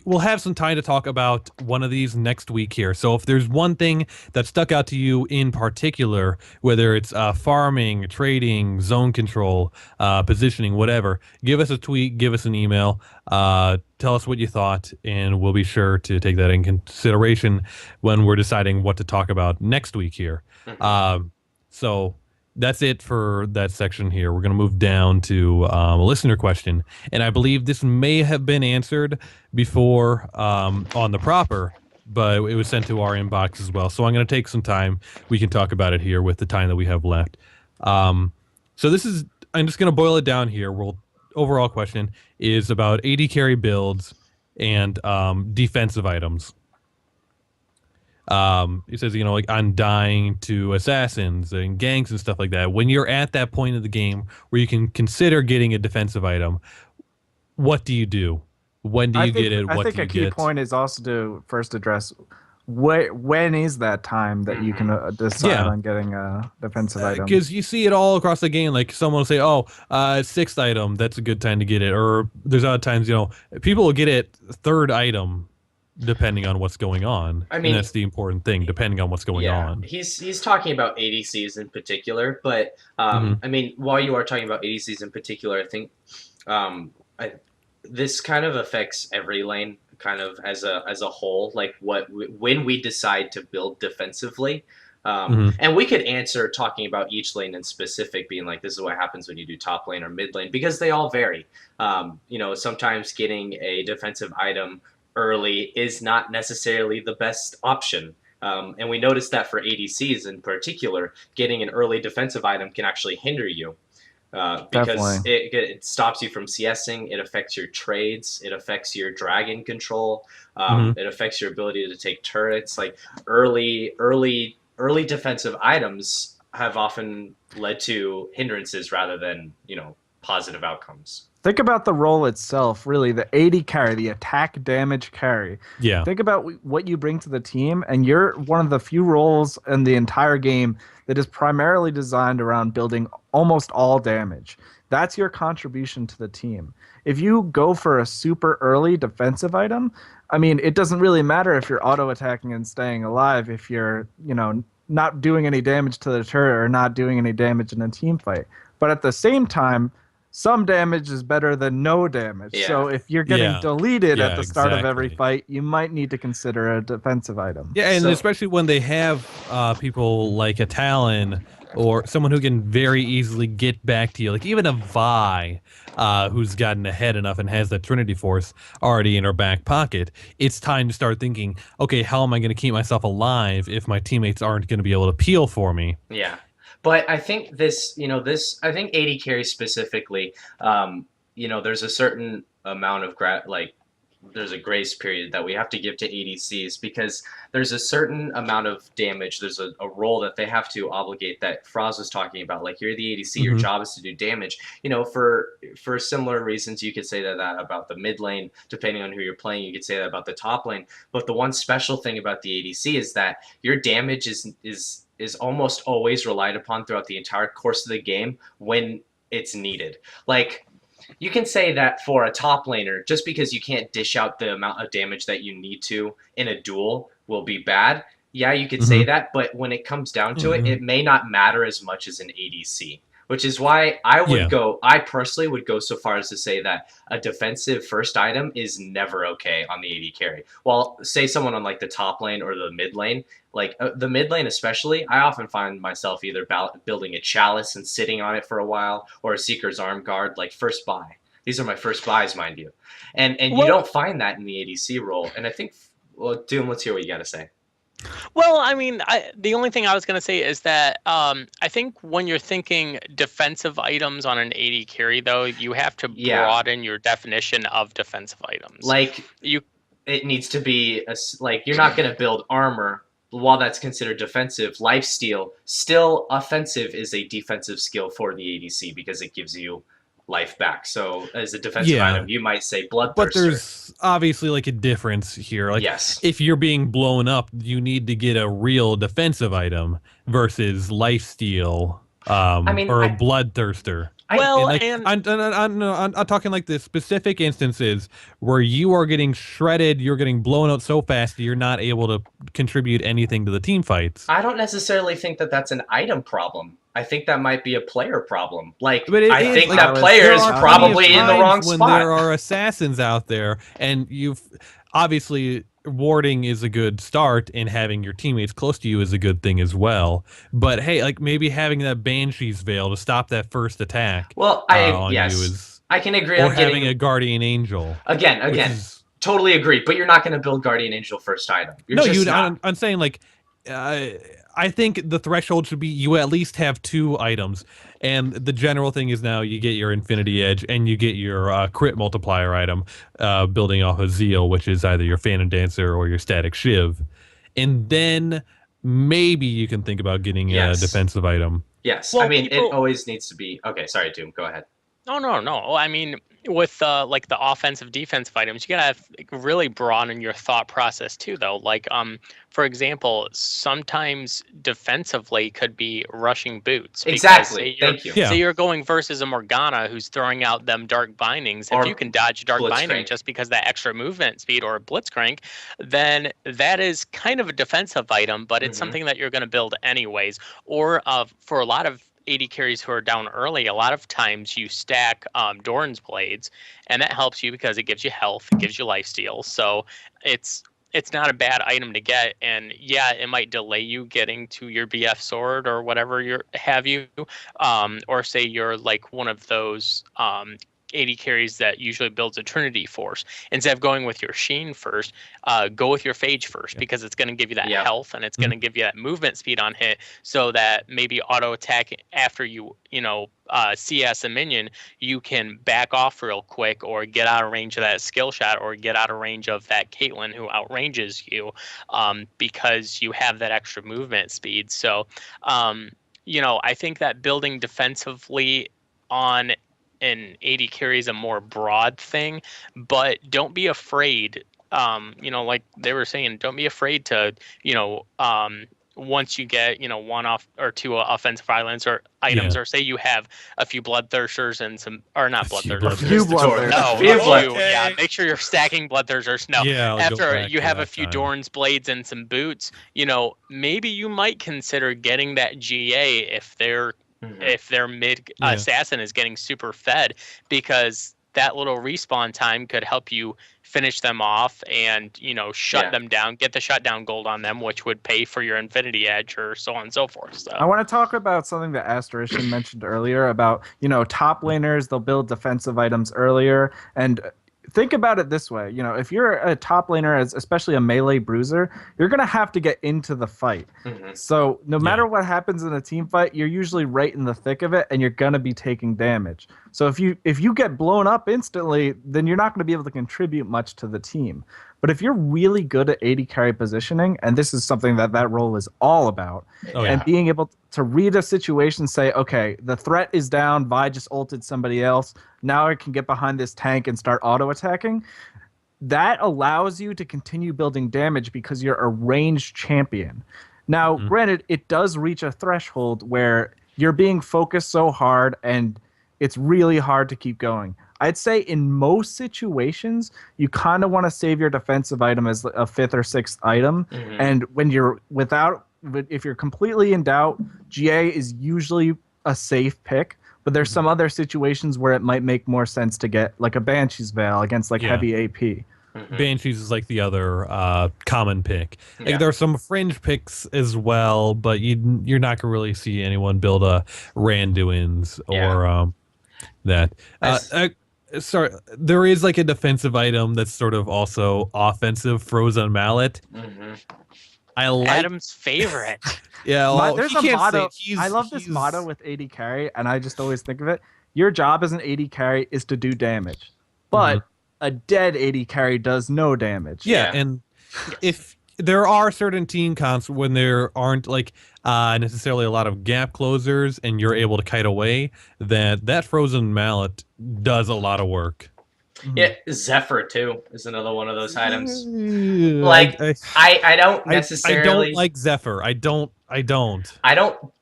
we'll have some time to talk about one of these next week here. So if there's one thing that stuck out to you in particular, whether it's farming, trading, zone control, positioning, whatever, give us a tweet, give us an email, tell us what you thought, and we'll be sure to take that in consideration when we're deciding what to talk about next week here. So that's it for that section here. We're going to move down to a listener question. And I believe this may have been answered before on the proper, but it was sent to our inbox as well. So I'm going to take some time. We can talk about it here with the time that we have left. So this is, I'm just going to boil it down here. Overall question is about AD carry builds and defensive items. It says, you know, like undying to assassins and ganks and stuff like that. When you're at that point of the game where you can consider getting a defensive item, what do you do? When do you get it? I What think do you a key get? point is also to first address when is that time that you can decide Yeah. on getting a defensive item? Because you see it all across the game. Like someone will say, "Oh, sixth item, that's a good time to get it." Or there's other times, people will get it third item, depending on what's going on. I mean, and that's the important thing, depending on what's going on. He's talking about ADCs in particular, but I mean, while you are talking about ADCs in particular, I think this kind of affects every lane, kind of as a whole. Like when we decide to build defensively. And we could answer talking about each lane in specific, being like, this is what happens when you do top lane or mid lane, because they all vary. Sometimes getting a defensive item early is not necessarily the best option. And we noticed that for ADCs in particular, getting an early defensive item can actually hinder you. Because it stops you from CSing, it affects your trades, it affects your dragon control, it affects your ability to take turrets. Like early defensive items have often led to hindrances rather than, positive outcomes. Think about the role itself, really, the AD carry, the attack damage carry. Yeah. Think about what you bring to the team, and you're one of the few roles in the entire game that is primarily designed around building almost all damage. That's your contribution to the team. If you go for a super early defensive item, I mean, it doesn't really matter if you're auto-attacking and staying alive if you're, not doing any damage to the turret or not doing any damage in a team fight. But at the same time, some damage is better than no damage. Yeah. So if you're getting deleted at the start of every exactly. fight, you might need to consider a defensive item. Yeah, and especially when they have people like a Talon or someone who can very easily get back to you, like even a Vi who's gotten ahead enough and has that Trinity Force already in her back pocket, it's time to start thinking, okay, how am I going to keep myself alive if my teammates aren't going to be able to peel for me? Yeah. But I think I think AD carry specifically, there's a certain amount of there's a grace period that we have to give to ADCs because there's a certain amount of damage. There's a role that they have to obligate that Froz was talking about. Like you're the ADC, your job is to do damage. For similar reasons, you could say that about the mid lane, depending on who you're playing. You could say that about the top lane. But the one special thing about the ADC is that your damage is almost always relied upon throughout the entire course of the game when it's needed. Like, you can say that for a top laner, just because you can't dish out the amount of damage that you need to in a duel will be bad. Yeah, you could say that, but when it comes down to it, it may not matter as much as an ADC. Which is why I personally would go so far as to say that a defensive first item is never okay on the AD carry. While say someone on like the top lane or the mid lane, like the mid lane especially, I often find myself either building a chalice and sitting on it for a while, or a Seeker's Arm Guard, like first buy. These are my first buys, mind you. And you don't find that in the ADC role. And I think, Doom, let's hear what you got to say. Well, I mean, the only thing I was going to say is that I think when you're thinking defensive items on an AD carry, though, you have to broaden your definition of defensive items. Like, it needs to be, you're not going to build armor while that's considered defensive. Lifesteal, still offensive, is a defensive skill for the ADC because it gives you life back. So as a defensive item, you might say Bloodthirster. But there's obviously like a difference here. Like if you're being blown up, you need to get a real defensive item versus lifesteal or a Bloodthirster. I'm talking like the specific instances where you are getting shredded, you're getting blown out so fast that you're not able to contribute anything to the team fights. I don't necessarily think that that's an item problem. I think that might be a player problem. I think that player is probably in the wrong spot. When there are assassins out there, and obviously warding is a good start, and having your teammates close to you is a good thing as well. But hey, like maybe having that Banshee's Veil to stop that first attack. Well, I can agree. Or having a Guardian Angel. Again, totally agree. But you're not going to build Guardian Angel first item. I'm saying like. I think the threshold should be you at least have 2 items, and the general thing is now you get your Infinity Edge and you get your crit multiplier item, building off of Zeal, which is either your Phantom Dancer or your Static Shiv, and then maybe you can think about getting a defensive item. Yes, well, I mean it always needs to be. Okay, sorry, Doom, go ahead. No. I mean, with like the offensive defensive items, you gotta really broaden your thought process too, though. Like for example, sometimes defensively could be rushing boots. Exactly. Thank you. Yeah. Say you're going versus a Morgana who's throwing out them dark bindings. If Or you can dodge dark binding Blitzcrank. just because that extra movement speed, or a Blitzcrank, then that is kind of a defensive item, but it's something that you're going to build anyways. Or for a lot of AD carries who are down early, a lot of times you stack Doran's blades, and that helps you because it gives you health, it gives you lifesteal. So it's not a bad item to get, and yeah, it might delay you getting to your BF sword or whatever you, or say you're like one of those 80 carries that usually builds a Trinity Force. Instead of going with your Sheen first, go with your Phage first, because it's going to give you that health, and it's going to give you that movement speed on hit, so that maybe auto attack after you CS a minion, you can back off real quick, or get out of range of that skill shot, or get out of range of that Caitlyn who outranges you, because you have that extra movement speed. So, I think that building defensively on and 80 carry is a more broad thing, but don't be afraid. Like they were saying, don't be afraid to, once you get, one off or two offensive islands or items, or say you have a few bloodthirsters and some, or not bloodthirsters. A few bloodthirsters. No, a few, yeah. Make sure you're stacking bloodthirsters. No, Yeah, after you have a few Dorn's blades and some boots, maybe you might consider getting that GA if their mid assassin is getting super fed, because that little respawn time could help you finish them off and shut them down, get the shutdown gold on them, which would pay for your Infinity Edge or so on and so forth. So I want to talk about something that Asderition mentioned earlier about top laners, they'll build defensive items earlier, and think about it this way. If you're a top laner, especially a melee bruiser, you're going to have to get into the fight. So no matter what happens in a team fight, you're usually right in the thick of it, and you're going to be taking damage. So if you get blown up instantly, then you're not going to be able to contribute much to the team. But if you're really good at 80 carry positioning, and this is something that role is all about, and being able to read a situation, say, okay, the threat is down, Vi just ulted somebody else, now I can get behind this tank and start auto-attacking, that allows you to continue building damage because you're a ranged champion. Now, granted, it does reach a threshold where you're being focused so hard and it's really hard to keep going. I'd say in most situations, you kind of want to save your defensive item as a fifth or sixth item. And when if you're completely in doubt, GA is usually a safe pick. But there's some other situations where it might make more sense to get like a Banshee's Veil against heavy AP. Banshees is like the other common pick. Like there are some fringe picks as well, but you're not gonna really see anyone build a Randuin's or that. Sorry, there is like a defensive item that's sort of also offensive. Frozen Mallet. I like Adam's favorite. There's a motto. I love this motto with 80 carry, and I just always think of it. Your job as an 80 carry is to do damage, but a dead 80 carry does no damage. And if there are certain team comps when there aren't like necessarily a lot of gap closers and you're able to kite away, that Frozen Mallet does a lot I Zephyr too is another one of those items. Like I don't necessarily. I don't like Zephyr. I don't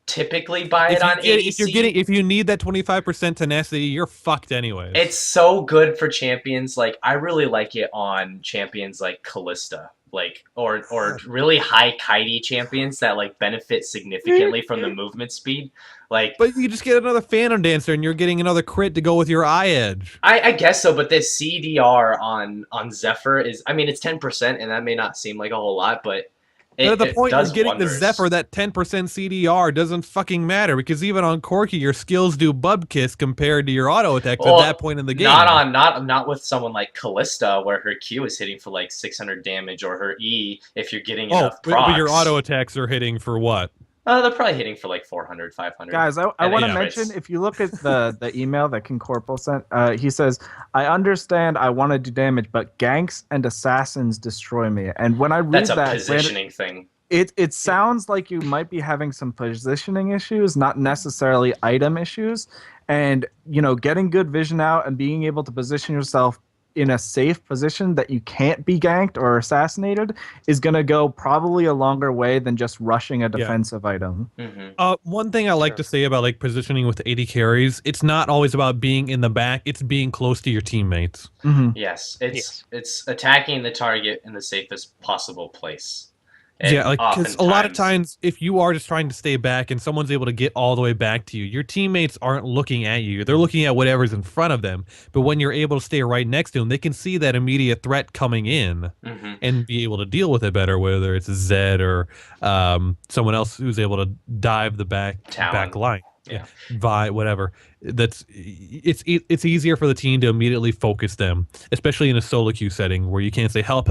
typically buy it on ADC. If you need that 25% tenacity, you're fucked anyways. It's so good for champions. Like I really like it on champions like Callista. Or really high kitey champions that benefit significantly from the movement speed. But you just get another Phantom Dancer and you're getting another crit to go with your eye edge. I guess so, but this CDR on Zephyr is, it's 10%, and that may not seem like a whole lot, but at the point of getting the Zephyr, that 10% CDR doesn't fucking matter, because even on Corki, your skills do bub kiss compared to your auto attacks at that point in the game. Not with someone like Callista, where her Q is hitting for 600 damage, or her E if you're getting enough procs. But your auto attacks are hitting for what? They're probably hitting for 400, 500. Guys, I want to mention, if you look at the email that King Corporal sent, he says, I understand I want to do damage, but ganks and assassins destroy me. And when I read that's a positioning thing. It sounds like you might be having some positioning issues, not necessarily item issues. And, getting good vision out and being able to position yourself in a safe position that you can't be ganked or assassinated is going to go probably a longer way than just rushing a defensive item. One thing I like to say about like positioning with AD carries, it's not always about being in the back, it's being close to your teammates. Yes, it's attacking the target in the safest possible place. And yeah, like because a lot of times if you are just trying to stay back and someone's able to get all the way back to you, your teammates aren't looking at you. They're looking at whatever's in front of them. But when you're able to stay right next to them, they can see that immediate threat coming in and be able to deal with it better, whether it's Zed or someone else who's able to dive the back line. Whatever. It's easier for the team to immediately focus them, especially in a solo queue setting where you can't say help,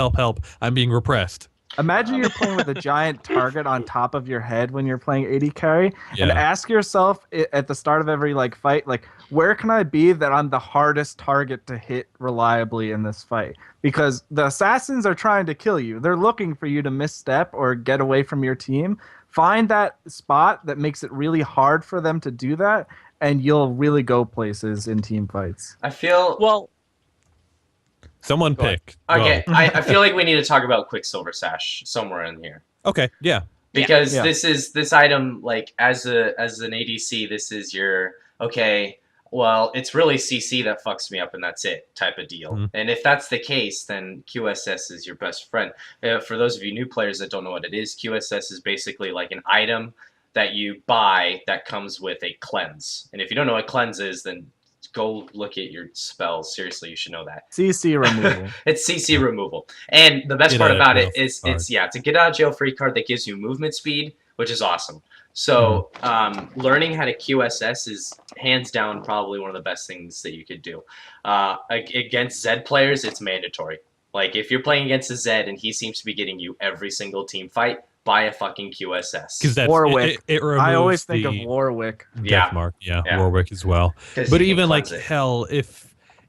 I'm being repressed. Imagine you're playing with a giant target on top of your head when you're playing AD carry, and ask yourself at the start of every fight, where can I be that I'm the hardest target to hit reliably in this fight? Because the assassins are trying to kill you. They're looking for you to misstep or get away from your team. Find that spot that makes it really hard for them to do that, and you'll really go places in team fights. I feel Someone pick. Okay, I feel like we need to talk about Quicksilver Sash somewhere in here. Okay, yeah. Because this item, as an ADC, this is your it's really CC that fucks me up and that's it type of deal. And if that's the case, then QSS is your best friend. For those of you new players that don't know what it is, QSS is basically like an item that you buy that comes with a cleanse. And if you don't know what cleanse is, then go look at your spells. Seriously, you should know that. CC removal. It's CC removal. And the best part about it is it's a get out of jail free card that gives you movement speed, which is awesome. So learning how to QSS is hands down probably one of the best things that you could do. Against Zed players, it's mandatory. Like if you're playing against a Zed and he seems to be getting you every single team fight, buy a fucking QSS. Because Warwick. It I always think of Warwick. Deathmark. Yeah, Warwick as well. But even hell, if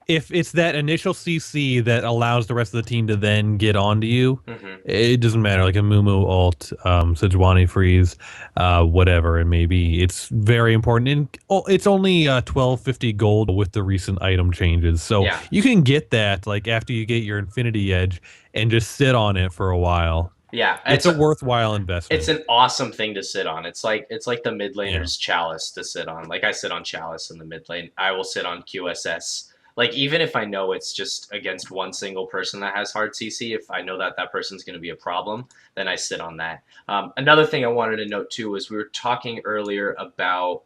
it's that initial CC that allows the rest of the team to then get onto you, it doesn't matter. Like a Mumu ult, Sejuani freeze, whatever it may be. It's very important. And it's only 1250 gold with the recent item changes. So you can get that after you get your Infinity Edge and just sit on it for a while. Yeah, it's a worthwhile investment. It's an awesome thing to sit on. It's like the mid laner's Chalice to sit on. Like I sit on Chalice in the mid lane. I will sit on QSS. Even if I know it's just against one single person that has hard CC, if I know that person's going to be a problem, then I sit on that. Another thing I wanted to note too was we were talking earlier about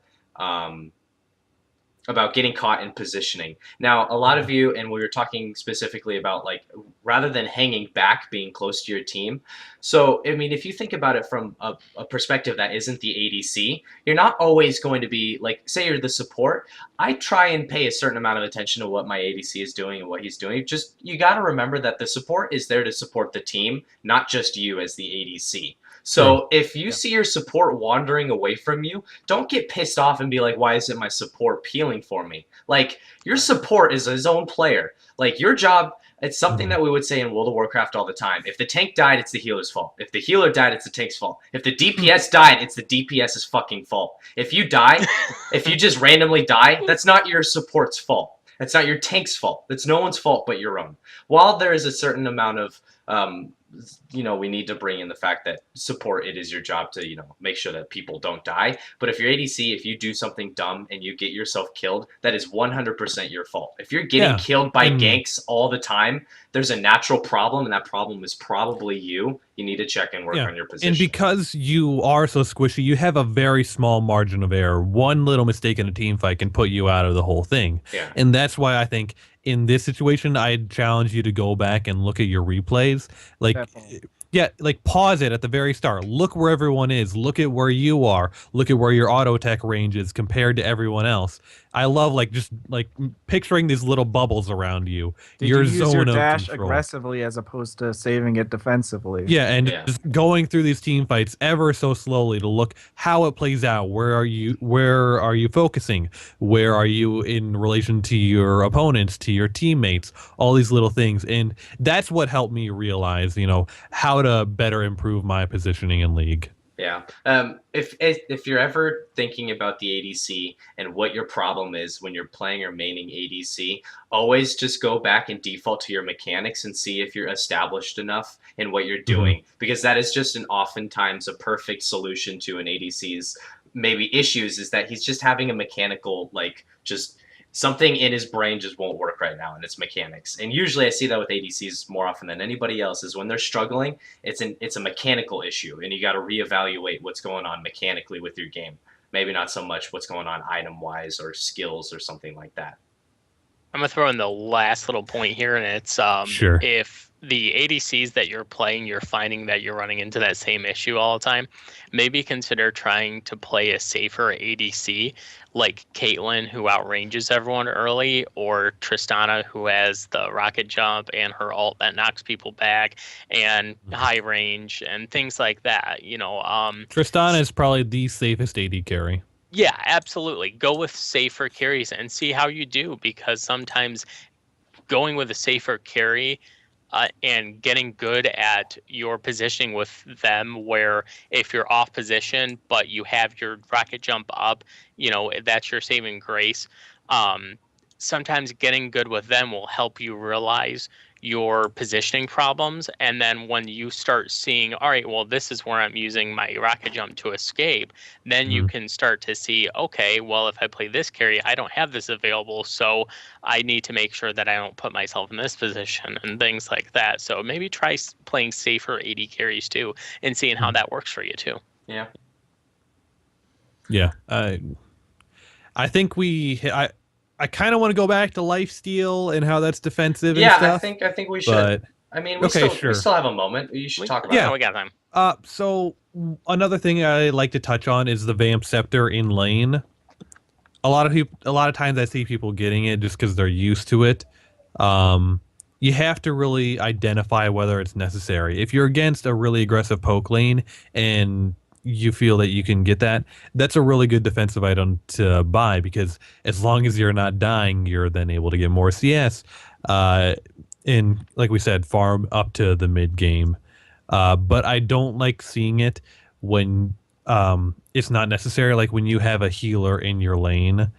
getting caught in positioning. Now, a lot of you, and we were talking specifically about rather than hanging back, being close to your team. So, I mean, if you think about it from a perspective that isn't the ADC, you're not always going to be, say you're the support, I try and pay a certain amount of attention to what my ADC is doing and what he's doing. Just, you got to remember that the support is there to support the team, not just you as the ADC. So if you see your support wandering away from you, don't get pissed off and be like, why isn't my support peeling for me? Your support is his own player. Your job, it's something that we would say in World of Warcraft all the time. If the tank died, it's the healer's fault. If the healer died, it's the tank's fault. If the DPS died, it's the DPS's fucking fault. If you die, if you just randomly die, that's not your support's fault. That's not your tank's fault. That's no one's fault but your own. While there is a certain amount of we need to bring in the fact that support, it is your job to, make sure that people don't die. But if you're ADC, if you do something dumb and you get yourself killed, that is 100% your fault. If you're getting killed by ganks all the time, there's a natural problem, and that problem is probably you. You need to check and work on your position. And because you are so squishy, you have a very small margin of error. One little mistake in a team fight can put you out of the whole thing. Yeah. And that's why I think in this situation, I'd challenge you to go back and look at your replays. Pause it at the very start. Look where everyone is. Look at where you are. Look at where your auto attack range is compared to everyone else. I love just picturing these little bubbles around you. Did you use your dash aggressively as opposed to saving it defensively? Yeah, and just going through these team fights ever so slowly to look how it plays out. Where are you focusing? Where are you in relation to your opponents, to your teammates? All these little things, and that's what helped me realize, how to better improve my positioning in League. Yeah. If you're ever thinking about the ADC and what your problem is when you're playing or maining ADC, always just go back and default to your mechanics and see if you're established enough in what you're doing, because that is just an oftentimes a perfect solution to an ADC's maybe issues, is that he's just having a mechanical, like, just something in his brain just won't work right now, and it's mechanics. And usually I see that with ADCs more often than anybody else, is when they're struggling, it's a mechanical issue, and you got to reevaluate what's going on mechanically with your game. Maybe not so much what's going on item wise or skills or something like that. I'm gonna throw in the last little point here, and it's Sure. if the ADCs that you're playing, you're finding that you're running into that same issue all the time, maybe consider trying to play a safer ADC like Caitlyn, who outranges everyone early, or Tristana, who has the rocket jump and her ult that knocks people back, and high range and things like that. Tristana is probably the safest AD carry. Yeah, absolutely. Go with safer carries and see how you do, because sometimes going with a safer carry and getting good at your positioning with them, where if you're off position but you have your rocket jump up, that's your saving grace. Sometimes getting good with them will help you realize your positioning problems, and then when you start seeing, all right, well, this is where I'm using my rocket jump to escape, then you can start to see, okay, well, if I play this carry, I don't have this available, so I need to make sure that I don't put myself in this position and things like that. So maybe try playing safer AD carries too, and seeing how that works for you too. Yeah. Yeah. I think I kind of want to go back to lifesteal and how that's defensive and stuff. I think we should. But, I mean, we still have a moment. You should talk about Yeah. it. We got time. So another thing I like to touch on is the Vamp Scepter in lane. A lot of times I see people getting it just because they're used to it. You have to really identify whether it's necessary. If you're against a really aggressive poke lane and you feel that you can get that, that's a really good defensive item to buy, because as long as you're not dying, you're then able to get more CS. And like we said, farm up to the mid game. But I don't like seeing it when it's not necessary, like when you have a healer in your lane,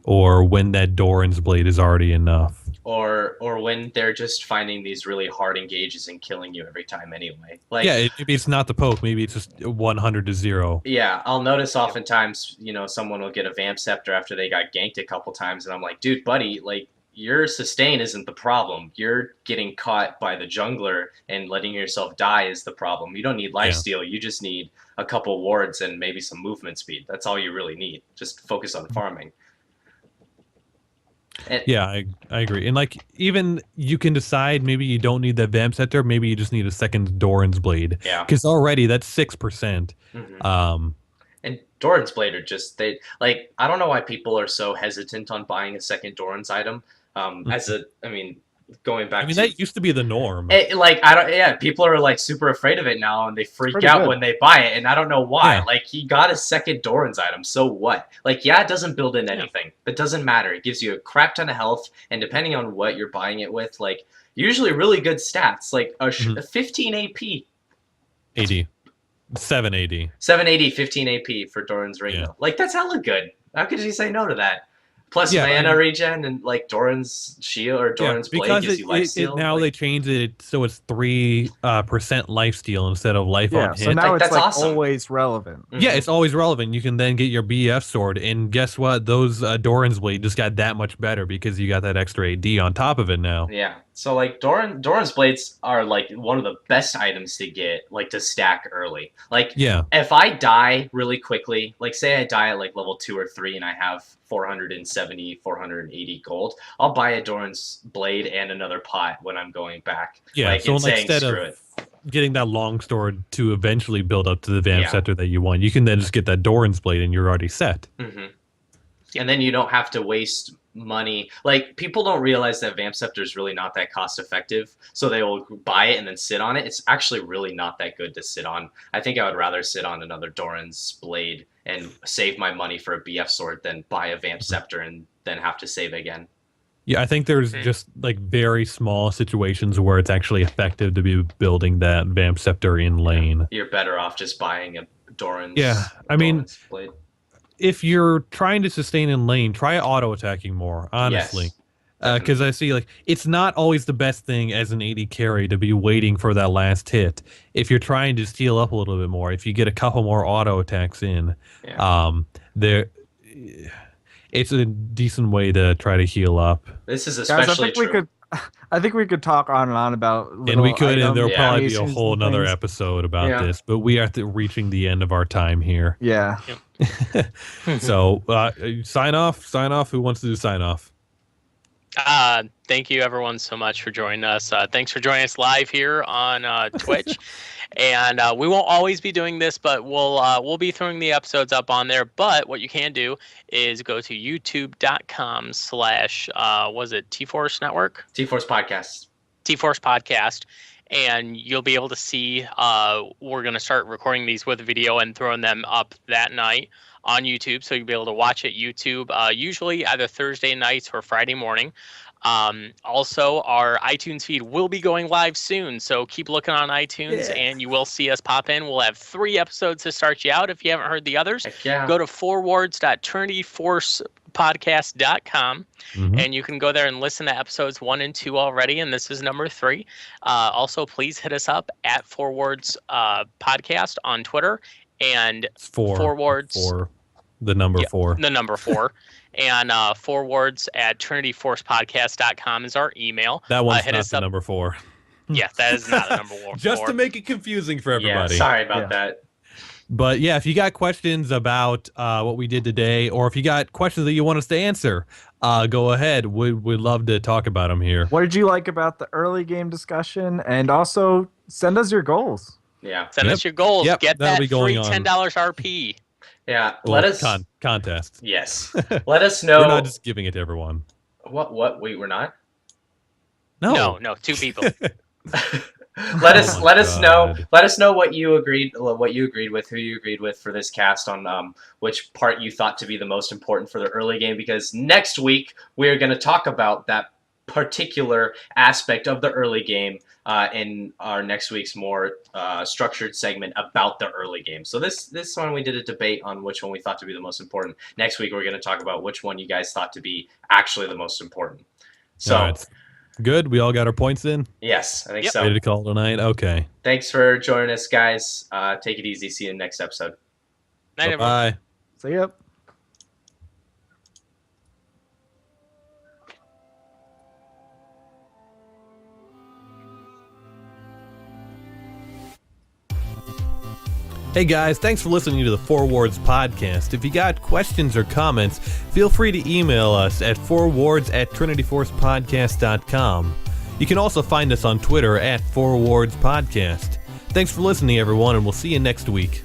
or when that Doran's Blade is already enough. Or when they're just finding these really hard engages and killing you every time anyway. Like, yeah, maybe it's not the poke, maybe it's just 100-0. Yeah, I'll notice oftentimes, someone will get a Vamp Scepter after they got ganked a couple times, and I'm like, dude, buddy, like, your sustain isn't the problem. You're getting caught by the jungler and letting yourself die is the problem. You don't need lifesteal. You just need a couple wards and maybe some movement speed. That's all you really need. Just focus on farming. Yeah, I agree. And like, even you can decide maybe you don't need that Vamp Scepter, maybe you just need a second Doran's Blade. Yeah. Because already that's 6%. And Doran's Blade are just, I don't know why people are so hesitant on buying a second Doran's item. Going back to, that used to be the norm. People are like super afraid of it now, and they freak out when they buy it, and I don't know why. Yeah. Like, he got a second Doran's item, so what? Like, yeah, it doesn't build in anything, but doesn't matter. It gives you a crap ton of health, and depending on what you're buying it with, like, usually really good stats, like a 15 AP. 80. 780. 780, 15 AP for Doran's Ring. Yeah. Like, that's hella good. How could you say no to that? Plus mana regen and like Doran's Shield or Doran's Blade gives you lifesteal. Now they changed it so it's 3% lifesteal instead of life on hit. So now it's that's like awesome. always relevant. Yeah, it's always relevant. You can then get your BF sword, and guess what? Those Doran's Blade just got that much better because you got that extra AD on top of it now. Yeah. So like Doran's Blades are like one of the best items to get, like, to stack early. Like, if I die really quickly, like say I die at like level 2 or 3 and I have 470, 480 gold, I'll buy a Doran's Blade and another pot when I'm going back. Yeah, so instead of getting that long sword to eventually build up to the Vamp Scepter that you want, you can then just get that Doran's Blade and you're already set. And then you don't have to waste money. Like, people don't realize that Vamp Scepter is really not that cost effective, so they will buy it and then sit on it. It's actually really not that good to sit on. I think I would rather sit on another Doran's Blade and save my money for a BF sword than buy a Vamp Scepter and then have to save again. Yeah, I think there's just like very small situations where it's actually effective to be building that Vamp Scepter in lane. You're better off just buying a Doran's. Yeah, I mean, Doran's blade. if you're trying to sustain in lane, try auto attacking more, honestly. Yes, Because I see, like, it's not always the best thing as an AD carry to be waiting for that last hit. If you're trying to steal up a little bit more, if you get a couple more auto attacks in, there, it's a decent way to try to heal up. This is Guys, especially true. I think we could talk on and on about. And we could, and there'll yeah, probably be a animations whole and nother things. episode about this, but we are reaching the end of our time here. Yeah. So sign off. Who wants to do sign off? Thank you everyone so much for joining us. Thanks for joining us live here on Twitch. And we won't always be doing this, but we'll be throwing the episodes up on there. But what you can do is go to youtube.com/ was it T-Force Network? T-Force Podcast. T-Force Podcast. And you'll be able to see we're going to start recording these with video and throwing them up that night on YouTube. So you'll be able to watch it YouTube usually either Thursday nights or Friday morning. Also, our iTunes feed will be going live soon. So keep looking on iTunes and you will see us pop in. We'll have 3 episodes to start you out. If you haven't heard the others, go to forwards.trinityforcepodcast.com and you can go there and listen to episodes 1 and 2 already. And this is number 3. Also, please hit us up at Forwards Podcast on Twitter. And forwards for the number 4. The number 4. And forwards at trinityforcepodcast.com is our email. That one's not the number 4. Yeah, that is not the number 4. Just to make it confusing for everybody. Yeah, sorry about that. But yeah, if you got questions about what we did today, or if you got questions that you want us to answer, go ahead. We'd love to talk about them here. What did you like about the early game discussion? And also send us your goals. Yeah. Send us your goals. Get that be going free $10 RP. Yeah. Let us contest. Yes. Let us know. We're not just giving it to everyone. What? Wait, we're not? No, 2 people. let us know what you agreed with, who you agreed with for this cast on which part you thought to be the most important for the early game, because next week we're going to talk about that particular aspect of the early game in our next week's more structured segment about the early game. So this one we did a debate on which one we thought to be the most important. Next week we're going to talk about which one you guys thought to be actually the most important. So right. Good. We all got our points in? Yes, I think so. Ready to call tonight? Okay. Thanks for joining us, guys. Take it easy. See you in the next episode. Night, everyone. Bye. See ya. Hey guys, thanks for listening to the Forwards Podcast. If you got questions or comments, feel free to email us at forwards@trinityforcepodcast.com. You can also find us on Twitter at Forwards Podcast. Thanks for listening, everyone, and we'll see you next week.